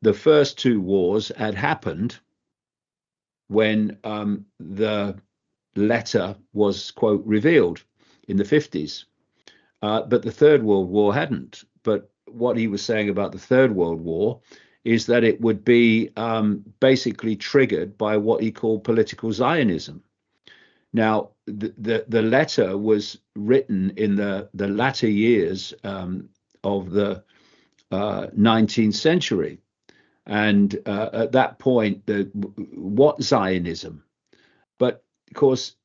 the first 2 wars had happened when the letter was, quote, revealed in the 50s. But the Third World War hadn't. But what he was saying about the Third World War is that it would be basically triggered by what he called political Zionism. Now, the letter was written in the latter years of the 19th century. And at that point, what Zionism? But of course,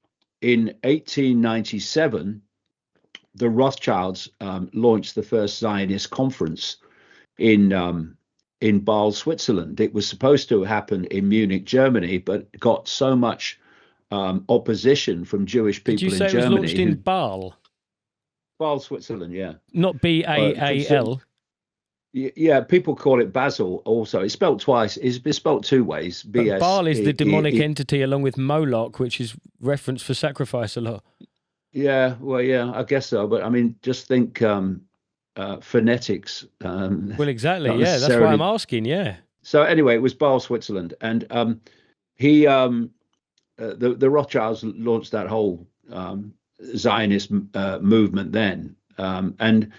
in 1897, the Rothschilds launched the first Zionist conference in Basel, Switzerland. It was supposed to happen in Munich, Germany, but got so much opposition from Jewish people in Germany. Did you say it was launched in Basel? Basel, Switzerland, yeah. Not Baal. Yeah, people call it Basel also. It's spelled twice. It's spelled 2 ways. But Baal is the demonic entity along with Moloch, which is referenced for sacrifice a lot. Yeah, well, yeah, I guess so. But I mean, just think phonetics. Well, exactly. Yeah, that's why I'm asking. Yeah. So anyway, it was Basel, Switzerland, and the Rothschilds launched that whole Zionist movement then, and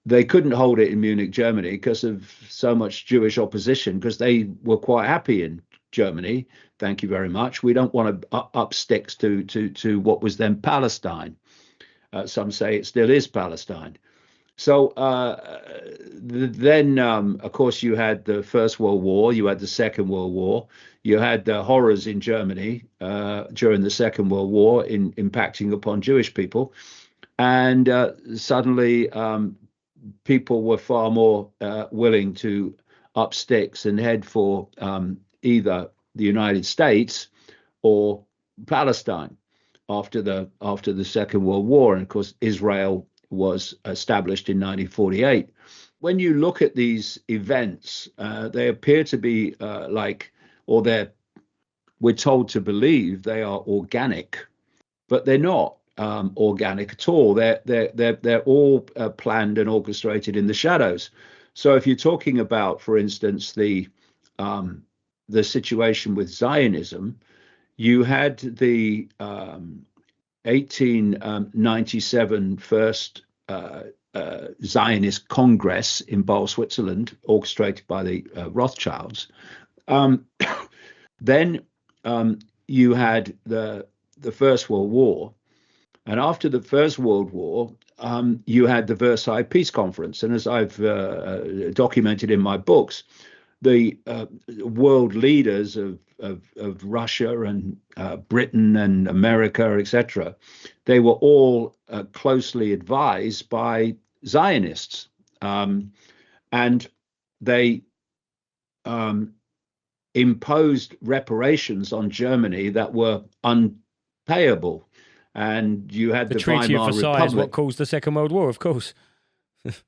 they couldn't hold it in Munich, Germany, because of so much Jewish opposition, because they were quite happy in Germany. Thank you very much. We don't want to up sticks to what was then Palestine. Some say it still is Palestine. So then, of course, you had the First World War, you had the Second World War, you had the horrors in Germany during the Second World War impacting upon Jewish people. And suddenly people were far more willing to up sticks and head for either the United States or Palestine after the Second World War. And of course, Israel was established in 1948. When you look at these events, they appear to be we're told to believe they are organic, but they're not organic at all. They're all planned and orchestrated in the shadows. So if you're talking about, for instance, the the situation with Zionism, you had the 1897 first Zionist Congress in Basel, Switzerland, orchestrated by the Rothschilds. Then you had the First World War, and after the First World War, you had the Versailles Peace Conference. And as I've documented in my books, the world leaders of Russia and Britain and America, etc., they were all closely advised by Zionists, and they imposed reparations on Germany that were unpayable. And you had the Treaty of Weimar Versailles Republic. is what caused the Second World War, of course.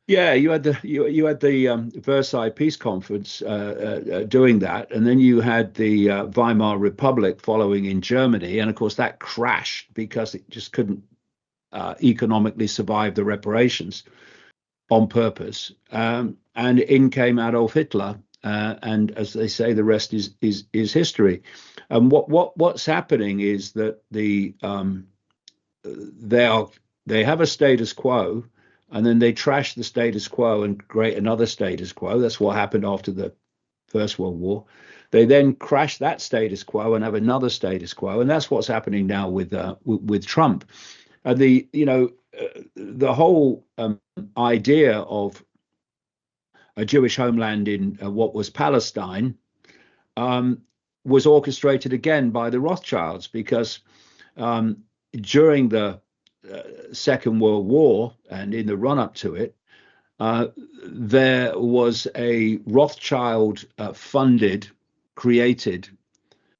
Yeah, you had the Versailles Peace Conference doing that, and then you had the Weimar Republic following in Germany, and of course that crashed because it just couldn't economically survive the reparations on purpose. And in came Adolf Hitler, and as they say, the rest is history. And what's happening is that they have a status quo, and then they trash the status quo and create another status quo. That's what happened after the First World War. They then crash that status quo and have another status quo, and that's what's happening now with Trump. The whole idea of a Jewish homeland in what was Palestine was orchestrated again by the Rothschilds, because during the Second World War and in the run-up to it, there was a Rothschild-funded, created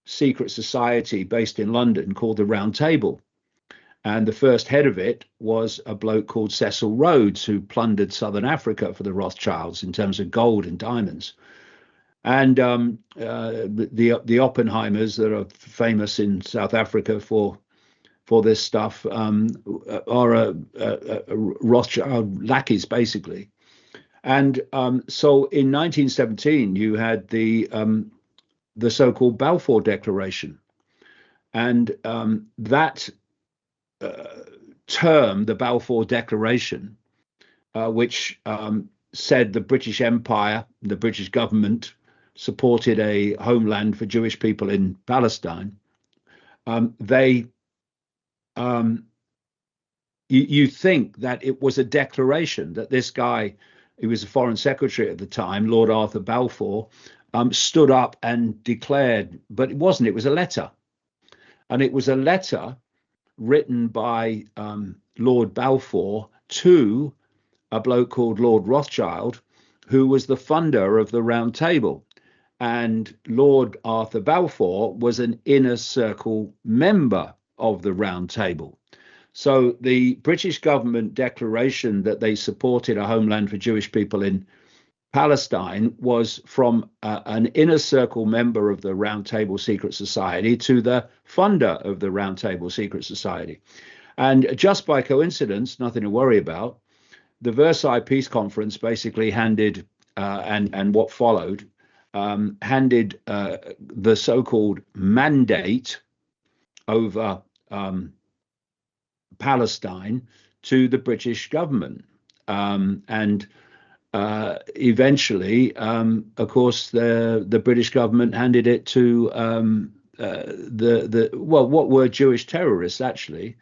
secret society based in London called the Round Table. And the first head of it was a bloke called Cecil Rhodes, who plundered Southern Africa for the Rothschilds in terms of gold and diamonds. And the Oppenheimers that are famous in South Africa for this stuff are Rothschild lackeys, basically. And so in 1917, you had the so-called Balfour Declaration. And that term, the Balfour Declaration, which said the British Empire, the British government, supported a homeland for Jewish people in Palestine. You think that it was a declaration that this guy, who was the foreign secretary at the time, Lord Arthur Balfour, stood up and declared, but it wasn't. It was a letter, and it was a letter written by Lord Balfour to a bloke called Lord Rothschild, who was the funder of the Round Table. And Lord Arthur Balfour was an inner circle member of the Round Table. So the British government declaration that they supported a homeland for Jewish people in Palestine was from an inner circle member of the Round Table Secret Society to the funder of the Round Table Secret Society. And just by coincidence, nothing to worry about, the Versailles Peace Conference basically handed, and what followed, handed the so-called mandate over Palestine to the British government. And eventually, of course, the British government handed it to what were Jewish terrorists, actually,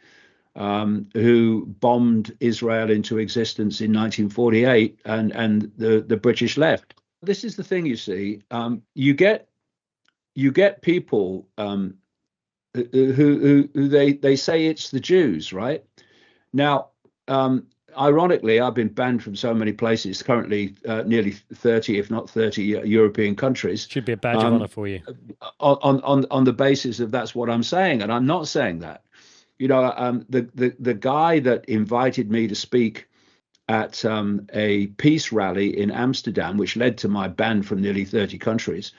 who bombed Israel into existence in 1948, and the British left. This is the thing, you see. You get people who they say it's the Jews, right? Now, ironically, I've been banned from so many places, currently nearly 30, if not 30 European countries. Should be a badge of honor for you. On the basis of that's what I'm saying, and I'm not saying that. You know, the guy that invited me to speak at a peace rally in Amsterdam, which led to my ban from nearly 30 countries,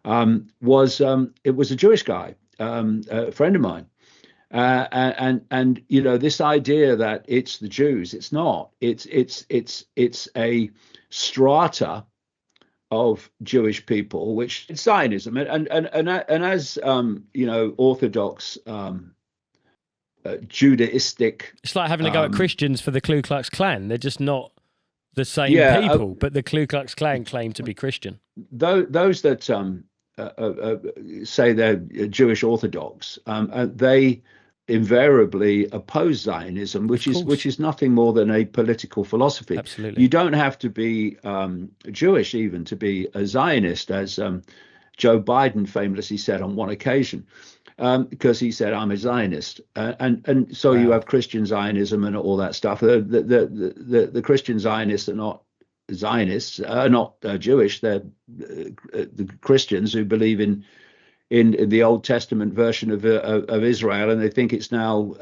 was a Jewish guy, a friend of mine. And you know, this idea that it's the Jews, it's not. It's a strata of Jewish people, which is Zionism, and as Orthodox Judaistic. It's like having to go at Christians for the Ku Klux Klan. They're just not the same Yeah, people, but the Ku Klux Klan claim to be Christian. Those that say they're Jewish Orthodox, they invariably oppose Zionism, which is nothing more than a political philosophy. Absolutely. You don't have to be Jewish even to be a Zionist, as Joe Biden famously said on one occasion, because he said, "I'm a Zionist," and so you have Christian Zionism and all that stuff. The Christian Zionists are not Zionists, are not Jewish. They're the Christians who believe in the Old Testament version of Israel, and they think it's now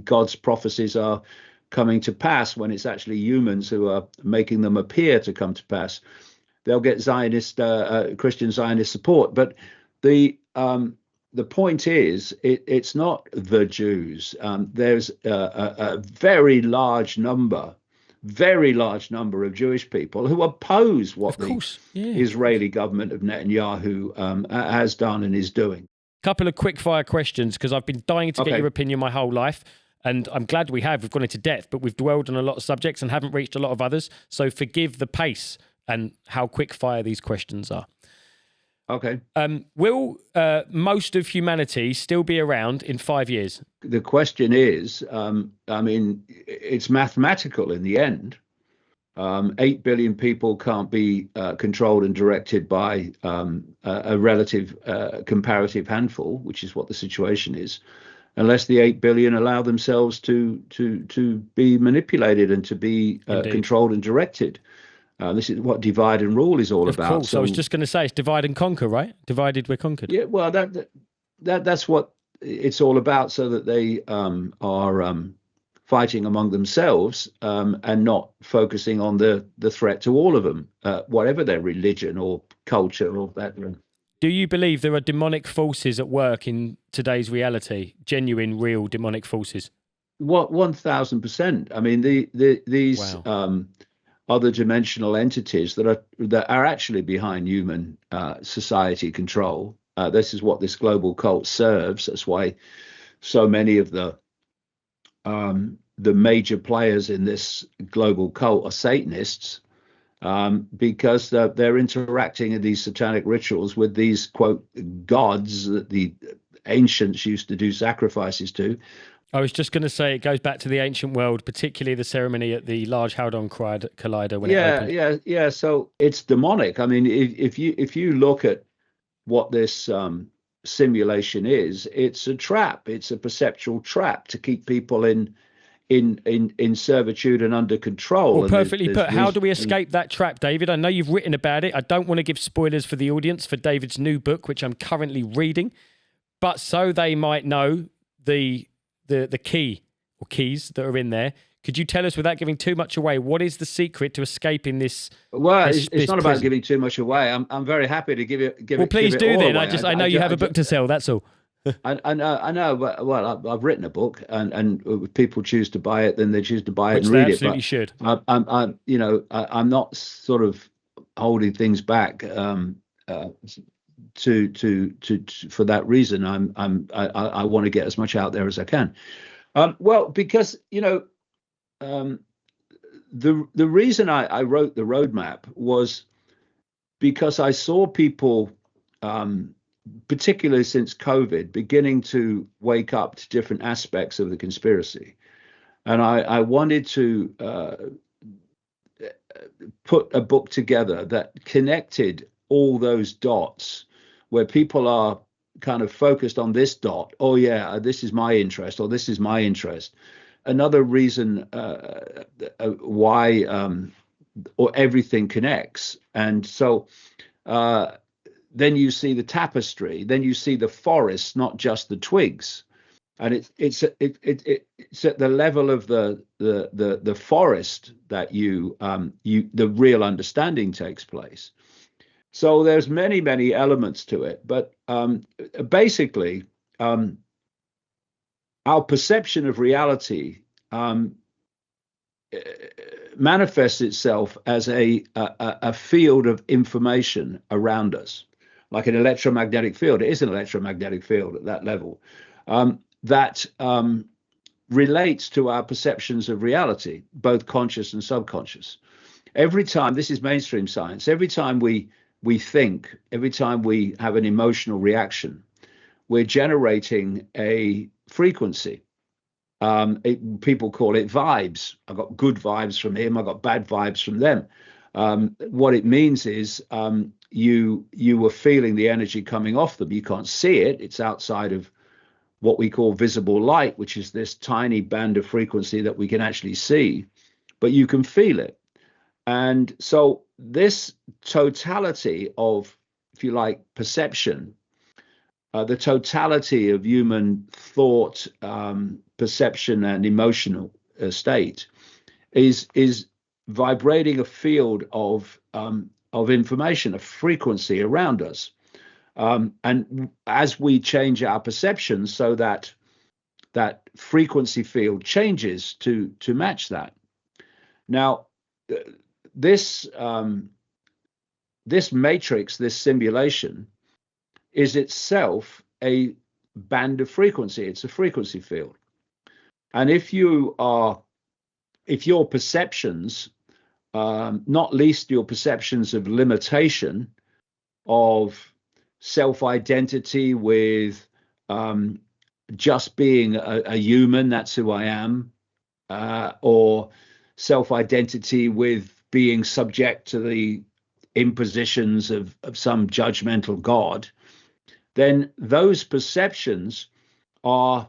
God's prophecies are coming to pass when it's actually humans who are making them appear to come to pass. They'll get Zionist, Christian Zionist support, but the point is, it's not the Jews. There's a very large number of Jewish people who oppose what the Israeli government of Netanyahu has done and is doing. Couple of quick fire questions, because I've been dying to get your opinion my whole life, and I'm glad we have. We've gone into depth, but we've dwelled on a lot of subjects and haven't reached a lot of others. So forgive the pace and how quick fire these questions are. Okay. Will most of humanity still be around in 5 years? The question is, it's mathematical in the end. 8 billion people can't be controlled and directed by a relative comparative handful, which is what the situation is, unless the 8 billion allow themselves to be manipulated and to be controlled and directed. This is what divide and rule is all about. Of course, so, I was just going to say, it's divide and conquer, right? Divided, we're conquered. Yeah, well, that's what it's all about, so that they are fighting among themselves and not focusing on the threat to all of them, whatever their religion or culture or background. Do you believe there are demonic forces at work in today's reality? Genuine, real demonic forces? 1,000%. I mean, these other dimensional entities that are actually behind human society control. This is what this global cult serves. That's why so many of the major players in this global cult are Satanists, because they're interacting in these satanic rituals with these, quote, gods that the ancients used to do sacrifices to. I was just going to say, it goes back to the ancient world, particularly the ceremony at the Large Hadron Collider when it opened. Yeah. So it's demonic. I mean, if you look at what this simulation is, it's a trap. It's a perceptual trap to keep people in servitude and under control. Well, perfectly put. How do we escape that trap, David? I know you've written about it. I don't want to give spoilers for the audience for David's new book, which I'm currently reading, but so they might know the key or keys that are in there. Could you tell us, without giving too much away, what is the secret to escaping this? Well, it's not about giving too much away. I'm very happy to give it. Well, please do then. I know you have a book to sell. That's all. I know. But, well, I've written a book, and if people choose to buy it, then they choose to buy it and read it. Absolutely should. I'm not sort of holding things back for that reason. I want to get as much out there as I can. Well, because the reason I wrote the roadmap was because I saw people, particularly since COVID, beginning to wake up to different aspects of the conspiracy, and I wanted to put a book together that connected all those dots, where people are kind of focused on this dot. Oh yeah, this is my interest, or this is my interest. Another reason why or everything connects. And so then you see the tapestry, then you see the forest, not just the twigs. And it's at the level of the forest that the real understanding takes place. So there's many elements to it, but basically our perception of reality manifests itself as a field of information around us, like an electromagnetic field. It is an electromagnetic field at that level, that relates to our perceptions of reality, both conscious and subconscious. Every time, this is mainstream science, every time we think, every time we have an emotional reaction, we're generating a frequency. People call it vibes. I got good vibes from him, I got bad vibes from them. What it means is you were feeling the energy coming off them. You can't see it. It's outside of what we call visible light, which is this tiny band of frequency that we can actually see, but you can feel it. And so this totality of, if you like, perception, the totality of human thought, perception, and emotional state is vibrating a field of information, a frequency around us. And as we change our perceptions, so that frequency field changes to match that. Now, this matrix, this simulation, is itself a band of frequency. It's a frequency field. And if your perceptions, not least your perceptions of limitation, of self-identity with just being a human, that's who I am, or self-identity with being subject to the impositions of some judgmental God, then those perceptions are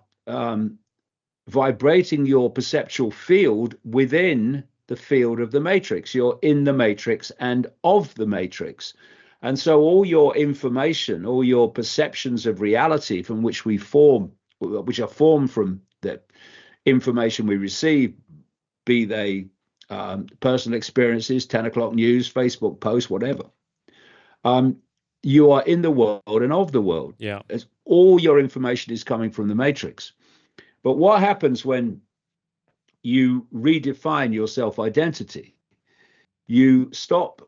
vibrating your perceptual field within the field of the matrix. You're in the matrix and of the matrix. And so all your information, all your perceptions of reality from which we form, which are formed from the information we receive, be they personal experiences, 10 o'clock news, Facebook posts, whatever, you are in the world and of the world. Yeah. As all your information is coming from the matrix. But what happens when you redefine your self-identity? You stop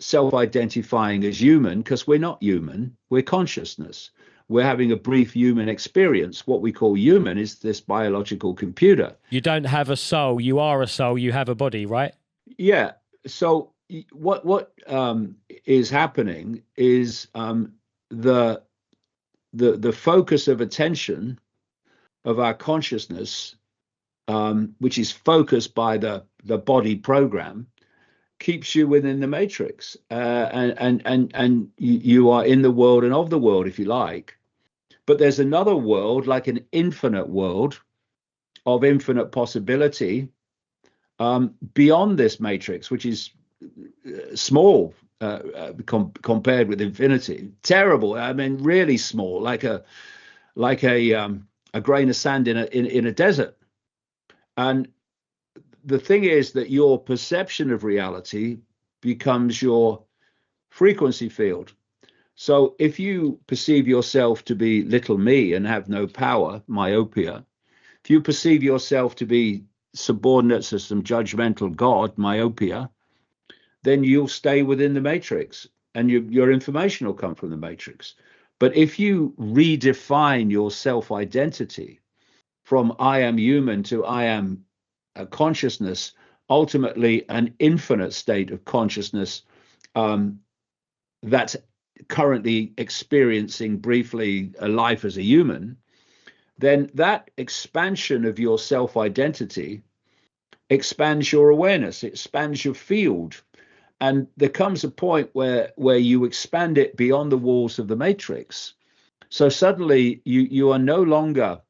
self-identifying as human, because we're not human, we're consciousness. We're having a brief human experience. What we call human is this biological computer. You don't have a soul, you are a soul, you have a body, right? Yeah. So what is happening is the focus of attention of our consciousness, which is focused by the body program, keeps you within the matrix, and you are in the world and of the world, if you like. But there's another world, like an infinite world of infinite possibility, beyond this matrix, which is small compared with infinity. Terrible. I mean, really small, like a grain of sand in a desert. And the thing is that your perception of reality becomes your frequency field. So if you perceive yourself to be little me and have no power, myopia, if you perceive yourself to be subordinate to some judgmental God, myopia, then you'll stay within the matrix and your information will come from the matrix. But if you redefine your self-identity from I am human to I am a consciousness, ultimately an infinite state of consciousness that's currently experiencing briefly a life as a human, then that expansion of your self-identity expands your awareness, it expands your field. And there comes a point where you expand it beyond the walls of the matrix. So suddenly you are no longer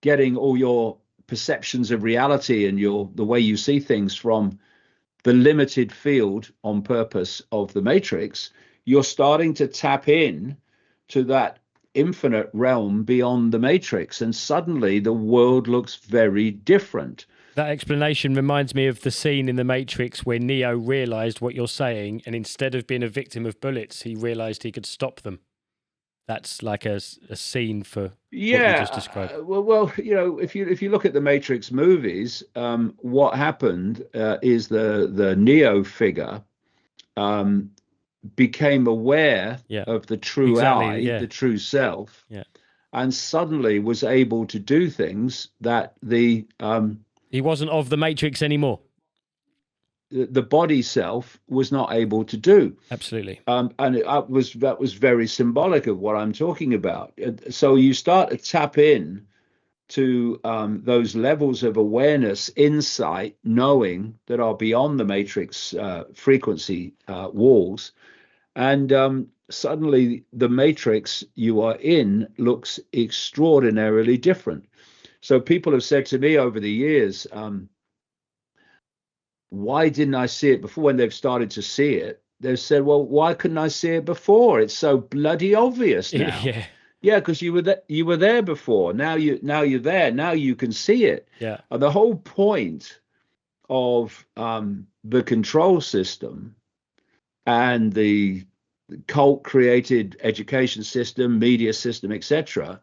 getting all your perceptions of reality and the way you see things from the limited field on purpose of the matrix. You're starting to tap in to that infinite realm beyond the matrix, and suddenly the world looks very different. That explanation reminds me of the scene in The Matrix where Neo realized what you're saying, and instead of being a victim of bullets, he realized he could stop them. That's like a scene for what you Yeah, just described. well, if you look at the Matrix movies, what happened is the Neo figure um, became aware Yeah, of the true exactly. I, Yeah, the true self, yeah. and suddenly was able to do things that He wasn't of the Matrix anymore. the body self was not able to do. Absolutely. And that was very symbolic of what I'm talking about. So you start to tap in to those levels of awareness, insight, knowing that are beyond the matrix frequency walls. And suddenly the matrix you are in looks extraordinarily different. So people have said to me over the years, why didn't I see it before? When they've started to see it, they've said, well, why couldn't I see it before? It's so bloody obvious now. Yeah, Yeah, because you were there before. Now you're there. Now you can see it. yeah, And the whole point of the control system and the cult created education system, media system, etc.,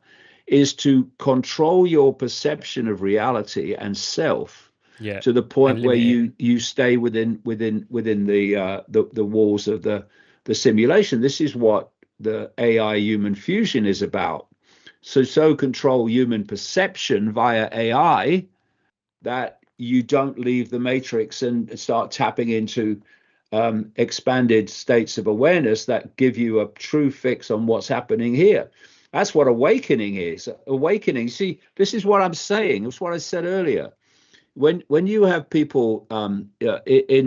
is to control your perception of reality and self yeah. to the And point where limit it. you stay within the walls of the simulation. This is what the AI human fusion is about. So control human perception via AI that you don't leave the matrix and start tapping into expanded states of awareness that give you a true fix on what's happening here. That's what awakening is. Awakening. See, this is what I'm saying. It's what I said earlier. When you have people in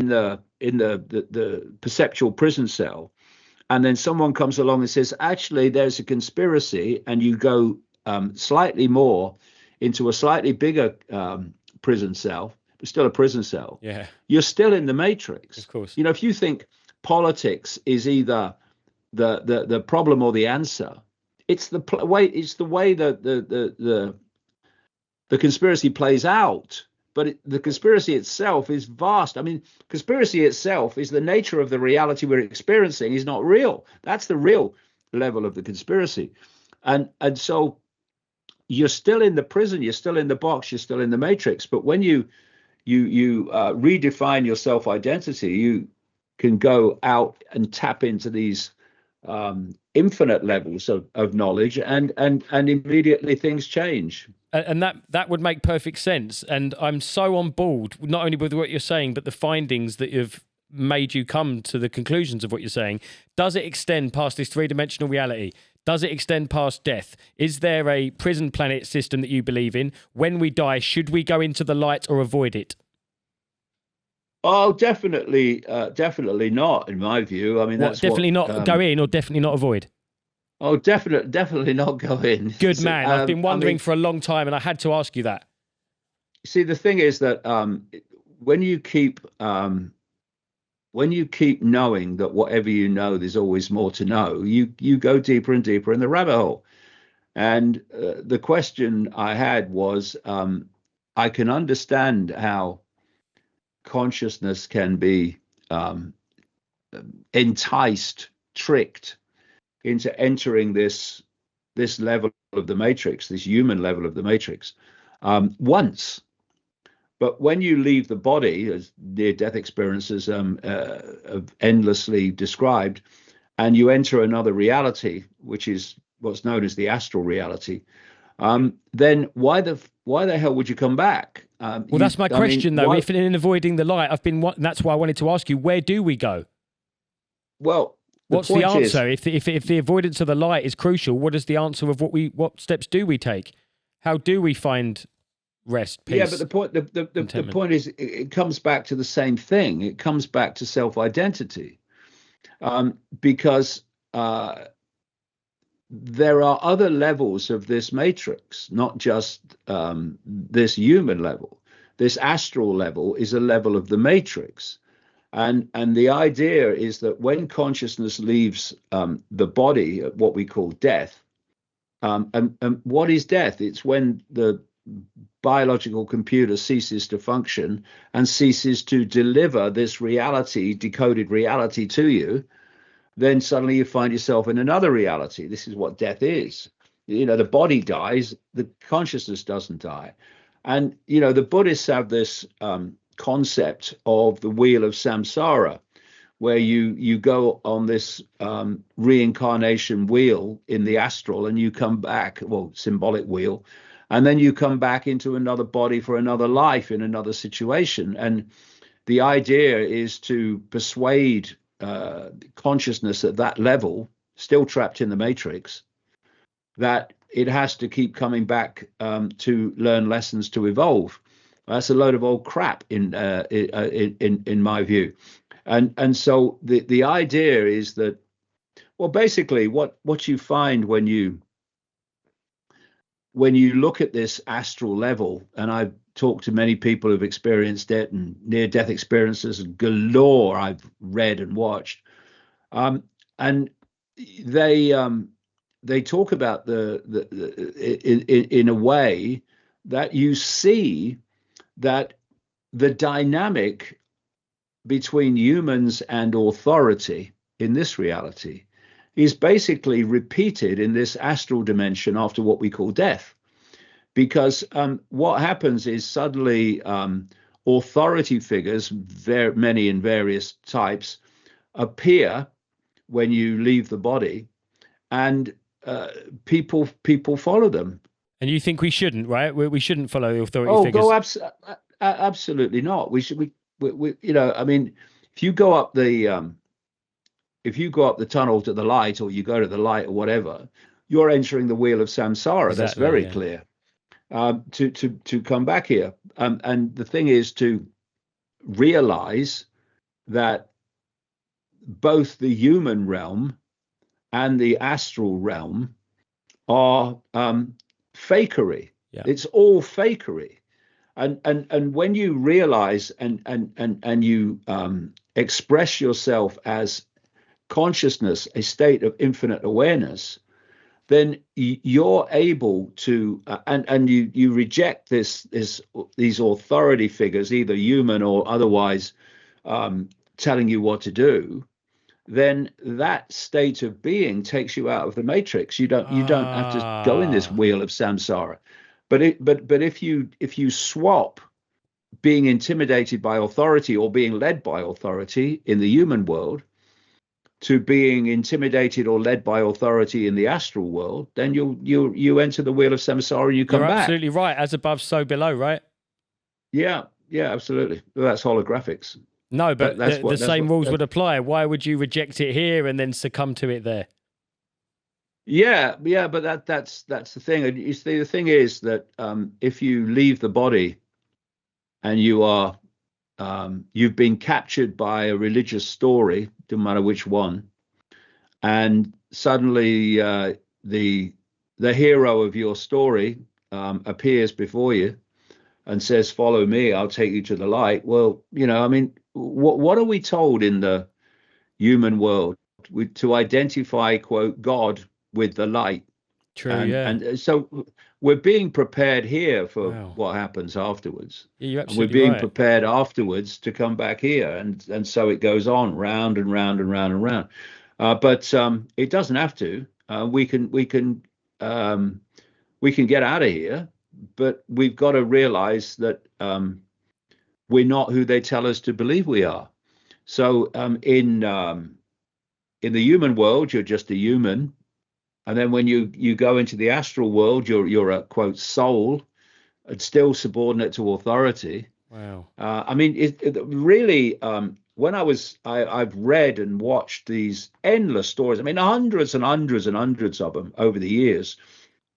the perceptual prison cell, and then someone comes along and says, actually, there's a conspiracy, and you go slightly more into a slightly bigger prison cell, but still a prison cell, Yeah, you're still in the matrix. of course. If you think politics is either the problem or the answer, it's the way that the conspiracy plays out. But the conspiracy itself is vast. I mean, conspiracy itself is the nature of the reality we're experiencing is not real. That's the real level of the conspiracy. And so you're still in the prison, you're still in the box, you're still in the matrix. But when you redefine your self-identity, you can go out and tap into these infinite levels of knowledge, and immediately things change. And that would make perfect sense. And I'm so on board, not only with what you're saying, but the findings that have made you come to the conclusions of what you're saying. Does it extend past this three-dimensional reality? Does it extend past death? Is there a prison planet system that you believe in? When we die, should we go into the light or avoid it? Oh, definitely not, in my view. I mean, What? that's what. Definitely not go in or definitely not avoid? Oh, definitely not go in. Good man. I've been I wondering mean, for a long time and I had to ask you that. see, the thing is that when you keep when you keep knowing that whatever you know, there's always more to know. You go deeper and deeper in the rabbit hole. And the question I had was, I can understand how consciousness can be um, enticed, tricked into entering this level of the matrix, this human level of the matrix, once. But when you leave the body, as near-death experiences have endlessly described, and you enter another reality, which is what's known as the astral reality, then why the hell would you come back? Well, that's my I mean, question, though. why? If in avoiding the light, that's why I wanted to ask you, where do we go? Well, the What's the point is, answer? If the avoidance of the light is crucial, what is the answer of what steps do we take? How do we find rest, yeah, but peace, the contentment? point is, it comes back to the same thing. It comes back to self-identity, because there are other levels of this matrix, not just this human level. This astral level is a level of the matrix. And the idea is that when consciousness leaves the body, what we call death, and what is death? It's when the biological computer ceases to function and ceases to deliver this reality, decoded reality to you. then suddenly you find yourself in another reality. This is what death is. The body dies, the consciousness doesn't die. And, the Buddhists have this concept of the wheel of samsara, where you go on this reincarnation wheel in the astral, and you come back, well, symbolic wheel, and then you come back into another body for another life in another situation. And the idea is to persuade consciousness at that level, still trapped in the matrix, that it has to keep coming back to learn lessons to evolve. That's a load of old crap in my view. And so the idea is that, well, basically what you find when you look at this astral level, and I've talked to many people who've experienced it, and near-death experiences galore I've read and watched, and they talk about in a way that you see that the dynamic between humans and authority in this reality is basically repeated in this astral dimension after what we call death. Because what happens is suddenly authority figures, many in various types, appear when you leave the body, and people follow them. And you think we shouldn't, right? We shouldn't follow the authority figures. Absolutely not. We should. I mean, if you go up the tunnel to the light, or you go to the light or whatever, you're entering the wheel of samsara. Exactly, that's very clear. To come back here, and the thing is to realize that both the human realm and the astral realm are fakery. Yeah. It's all fakery. And when you realize and you express yourself as consciousness, a state of infinite awareness, then you're able to and you reject these authority figures, either human or otherwise, telling you what to do. Then that state of being takes you out of the matrix. You don't have to go in this wheel of samsara. But if you swap being intimidated by authority or being led by authority in the human world to being intimidated or led by authority in the astral world, then you enter the wheel of samsara and you come back. You're absolutely right. As above, so below, right? Yeah, absolutely. That's holographics. No, but the same rules would apply. Why would you reject it here and then succumb to it there? Yeah, but that's the thing. And you see, the thing is that if you leave the body and you've been captured by a religious story, no matter which one, and suddenly the hero of your story appears before you and says, "Follow me, I'll take you to the light." Well, I mean, what are we told in the human world? To identify, quote, God with the light. True, and so we're being prepared here for what happens afterwards. Yeah, you're absolutely and we're being prepared afterwards to come back here, and so it goes on round and round and round and round. But it doesn't have to. We can get out of here, but we've got to realize that we're not who they tell us to believe we are. So in the human world, you're just a human. And then when you go into the astral world, you're a, quote, soul, and still subordinate to authority. Wow. I mean, it really, when I've read and watched these endless stories, I mean, hundreds and hundreds and hundreds of them over the years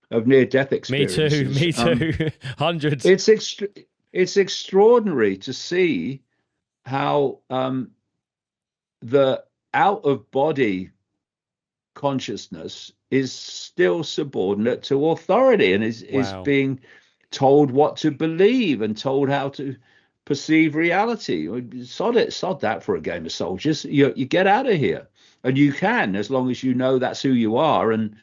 of near-death experiences. Me too. Hundreds. It's extraordinary to see how the out-of-body consciousness is still subordinate to authority and is being told what to believe and told how to perceive reality. Sod that for a game of soldiers. You get out of here, and you can, as long as you know that's who you are and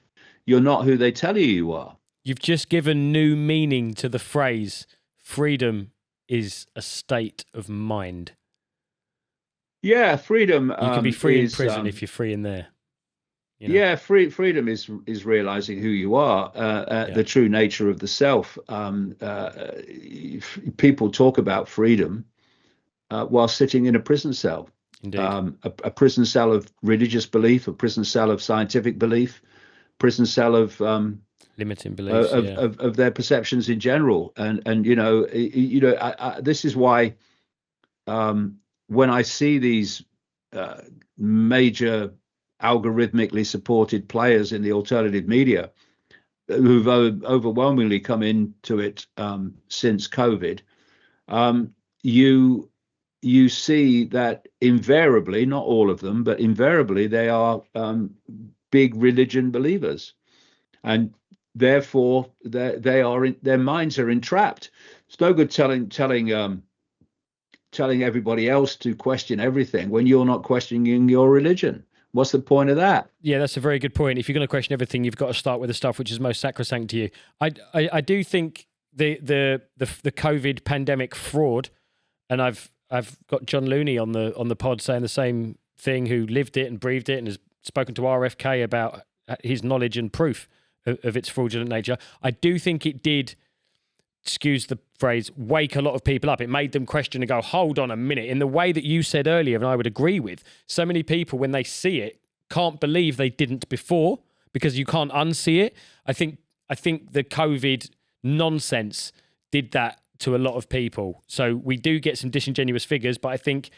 you're not who they tell you are. You've just given new meaning to the phrase freedom is a state of mind. Yeah, freedom You can be free in is prison if you're free in there. yeah, freedom is realizing who you are, Yeah, the true nature of the self. People talk about freedom while sitting in a prison cell, indeed. a prison cell of religious belief, a prison cell of scientific belief, prison cell Limiting beliefs. Yeah. of their perceptions in general. And this is why when I see these major algorithmically supported players in the alternative media who've overwhelmingly come into it since COVID, um, you you see that invariably, not all of them, but invariably they are big religion believers, and therefore their minds are entrapped. It's no good telling everybody else to question everything when you're not questioning your religion. What's the point of that? Yeah, that's a very good point. If you're going to question everything, you've got to start with the stuff which is most sacrosanct to you. I do think the COVID pandemic fraud, and I've got John Looney on the pod saying the same thing, who lived it and breathed it and has spoken to RFK about his knowledge and proof of its fraudulent nature. I do think it did, excuse the phrase, wake a lot of people up. It made them question and go, hold on a minute, in the way that you said earlier, and I would agree with. So many people, when they see it, can't believe they didn't before, because you can't unsee it. I think the COVID nonsense did that to a lot of people. So we do get some disingenuous figures, but I think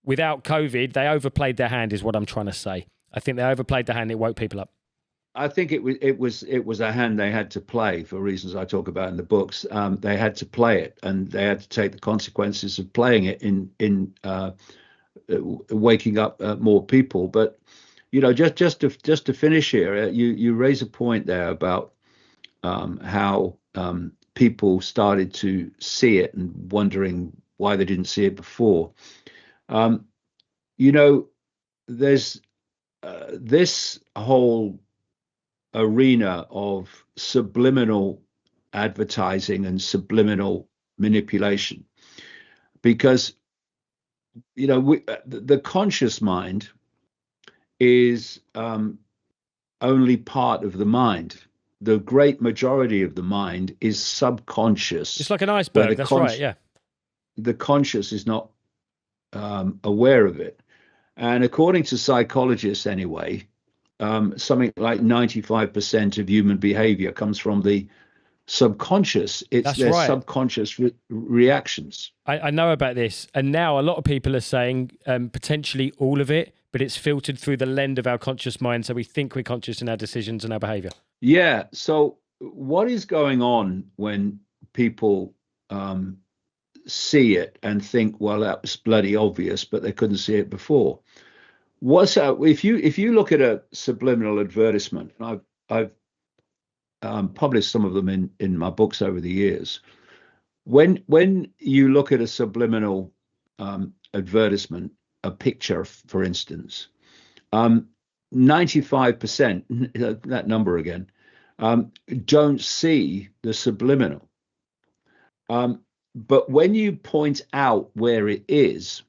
without COVID, they overplayed their hand, is what I'm trying to say. I think they overplayed their hand. It woke people up. I think it was a hand they had to play for reasons I talk about in the books. They had to play it, and they had to take the consequences of playing it in waking up more people. But just to finish here, you raise a point there about how people started to see it and wondering why they didn't see it before. There's this whole arena of subliminal advertising and subliminal manipulation, because the conscious mind is only part of the mind. The great majority of the mind is subconscious. It's like an iceberg. That's right. Yeah. The conscious is not aware of it. And according to psychologists, anyway, something like 95% of human behavior comes from the subconscious. It's their subconscious reactions. I know about this. And now a lot of people are saying potentially all of it, but it's filtered through the lens of our conscious mind. So we think we're conscious in our decisions and our behavior. Yeah. So what is going on when people see it and think, well, that was bloody obvious, but they couldn't see it before? If you look at a subliminal advertisement, and I've published some of them in my books over the years. When you look at a subliminal advertisement, a picture, for instance, 95%, that number again, don't see the subliminal. But when you point out where it is,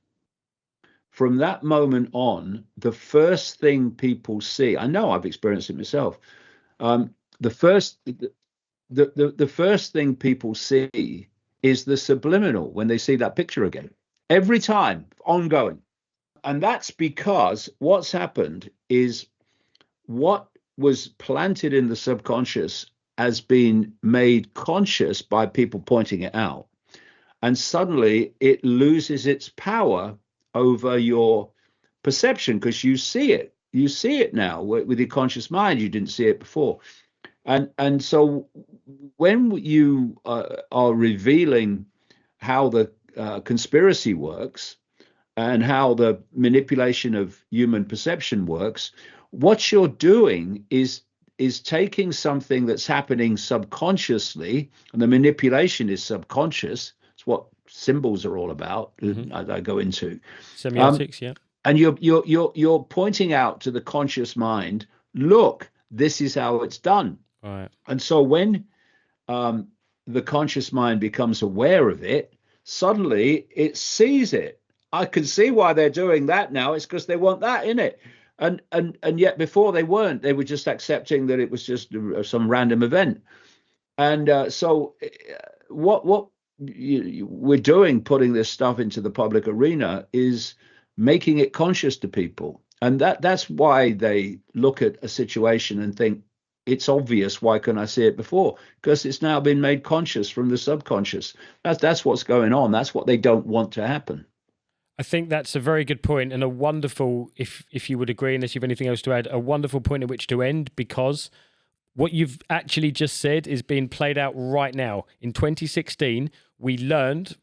from that moment on, the first thing people see, I know I've experienced it myself. The first thing people see is the subliminal when they see that picture again, every time, ongoing. And that's because what's happened is what was planted in the subconscious has been made conscious by people pointing it out. And suddenly it loses its power over your perception, because you see it now with your conscious mind. You didn't see it before. And so when you are revealing how the conspiracy works and how the manipulation of human perception works, what you're doing is taking something that's happening subconsciously, and the manipulation is subconscious. It's what symbols are all about. I go into semiotics, yeah. And you're pointing out to the conscious mind, look, this is how it's done. Right. And so when the conscious mind becomes aware of it, suddenly it sees it, I can see why they're doing that now. It's because they want that in it. And yet before they weren't. They were just accepting that it was just some random event. And so what we're doing, putting this stuff into the public arena, is making it conscious to people. And that's why they look at a situation and think, it's obvious. Why couldn't I see it before? Because it's now been made conscious from the subconscious. That's what's going on. That's what they don't want to happen. I think that's a very good point, and a wonderful, if you would agree, unless you have anything else to add, a wonderful point at which to end, because what you've actually just said is being played out right now. In 2016, we learned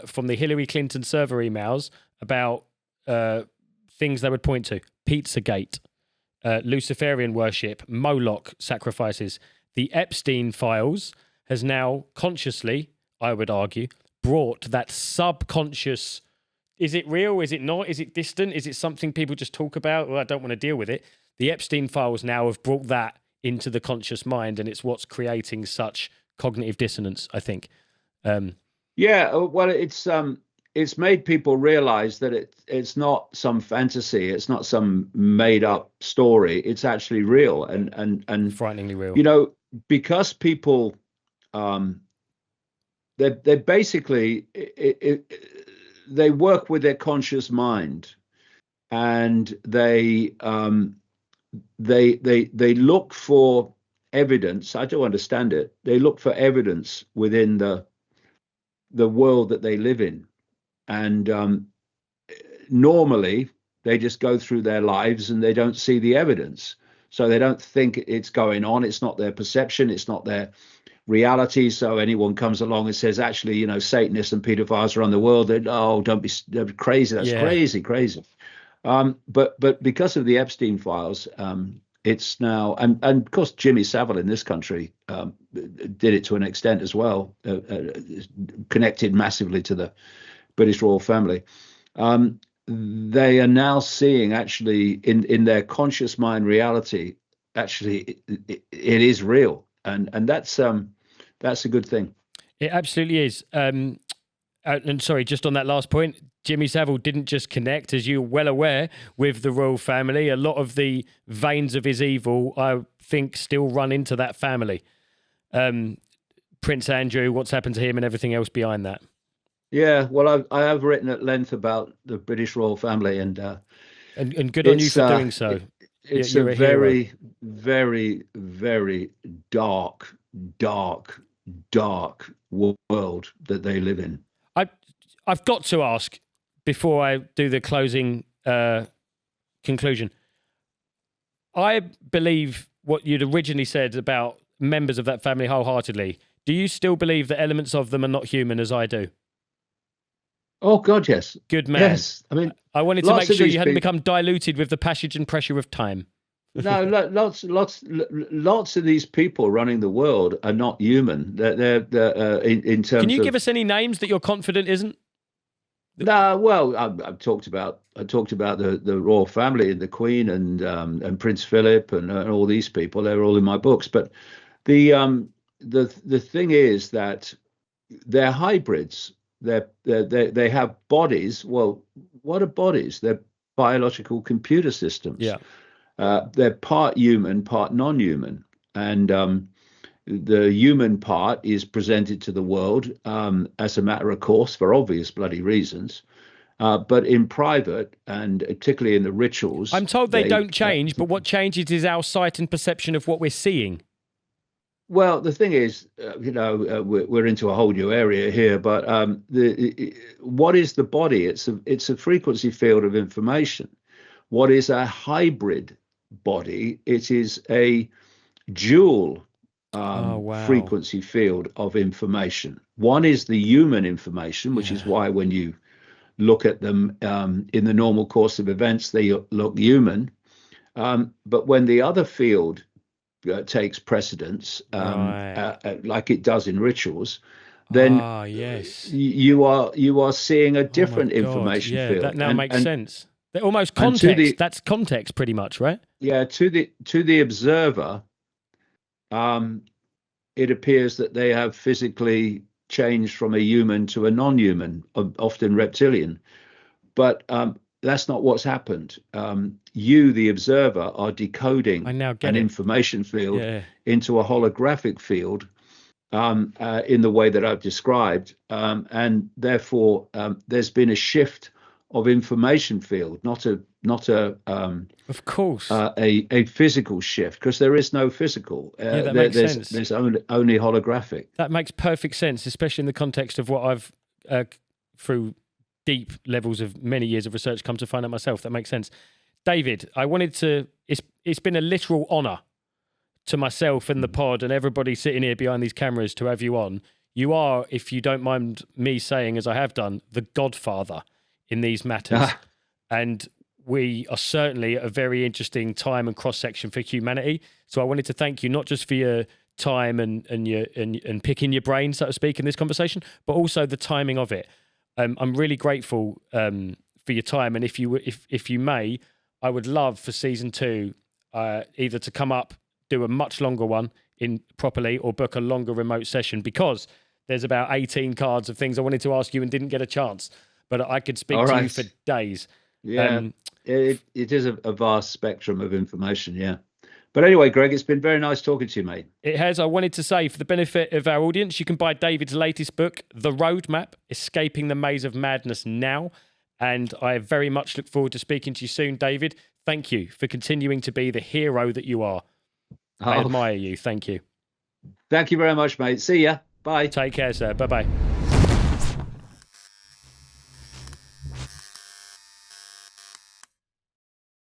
from the Hillary Clinton server emails about things they would point to: Pizzagate, Luciferian worship, Moloch sacrifices. The Epstein files has now consciously, I would argue, brought that subconscious. Is it real? Is it not? Is it distant? Is it something people just talk about? Well, I don't want to deal with it. The Epstein files now have brought that into the conscious mind, and it's what's creating such cognitive dissonance, I think. Yeah, well, it's made people realize that it's not some fantasy, it's not some made up story. It's actually real, and frighteningly real. You know, because people, they basically they work with their conscious mind, and they look for evidence. I don't understand it. They look for evidence within the world that they live in, and normally they just go through their lives and they don't see the evidence, so they don't think it's going on. It's not their perception, it's not their reality. So anyone comes along and says, actually, you know, Satanists and pedophiles are on the world, don't be crazy. That's crazy. But because of the Epstein files, it's now, and of course Jimmy Savile in this country did it to an extent as well, connected massively to the British royal family. They are now seeing, actually, in their conscious mind reality, actually it is real, and that's a good thing. It absolutely is. And sorry, just on that last point, Jimmy Savile didn't just connect, as you're well aware, with the royal family. A lot of the veins of his evil, I think, still run into that family. Prince Andrew, what's happened to him, and everything else behind that. Yeah, well, I have written at length about the British royal family, and good on you for doing so. It's you're a very, very, very dark world that they live in. I've got to ask, before I do the closing conclusion, I believe what you'd originally said about members of that family wholeheartedly. Do you still believe that elements of them are not human, as I do? Oh God, yes. Good man. Yes, I mean, I wanted to make sure you hadn't become diluted with the passage and pressure of time. No, lots of these people running the world are not human. They're in terms. Can you give us any names that you're confident isn't? No, well, I talked about the royal family and the Queen and Prince Philip and all these people. They're all in my books. But the thing is that they're hybrids. They have bodies. Well, what are bodies? They're biological computer systems. Yeah. They're part human, part non-human, and the human part is presented to the world as a matter of course for obvious bloody reasons. But in private, and particularly in the rituals, I'm told they don't change, but what changes is our sight and perception of what we're seeing. Well, the thing is, we're into a whole new area here, but what is the body? It's a frequency field of information. What is a hybrid body? It is a dual frequency field of information. One is the human information, which is why when you look at them in the normal course of events, they look human. But when the other field takes precedence, like it does in rituals, then you are seeing a different information field. That now makes sense. They're almost context. That's context, pretty much, right? Yeah. To the observer, it appears that they have physically changed from a human to a non-human, often reptilian. But that's not what's happened. You, the observer, are I decoding now get an it. information field Yeah. into a holographic field in the way that I've described. And therefore, there's been a shift of information field, not a Of course. a physical shift, because there is no physical. Yeah, that makes sense. There's only holographic. That makes perfect sense, especially in the context of what I've, through deep levels of many years of research, come to find out myself. That makes sense. David, I wanted to. It's been a literal honour to myself and the pod and everybody sitting here behind these cameras to have you on. You are, if you don't mind me saying, as I have done, the godfather in these matters, and we are certainly at a very interesting time and cross section for humanity. So I wanted to thank you not just for your time and picking your brain, so to speak, in this conversation, but also the timing of it. I'm really grateful for your time, and if you may, I would love for season 2 either to come up, do a much longer one in properly, or book a longer remote session, because there's about 18 cards of things I wanted to ask you and didn't get a chance, but I could speak to you for days. Yeah, it is a vast spectrum of information. Yeah. But anyway, Greg, it's been very nice talking to you, mate. It has. I wanted to say, for the benefit of our audience, you can buy David's latest book, The Roadmap, Escaping the Maze of Madness, now. And I very much look forward to speaking to you soon, David. Thank you for continuing to be the hero that you are. I admire you. Thank you. Thank you very much, mate. See ya. Bye. Take care, sir. Bye-bye.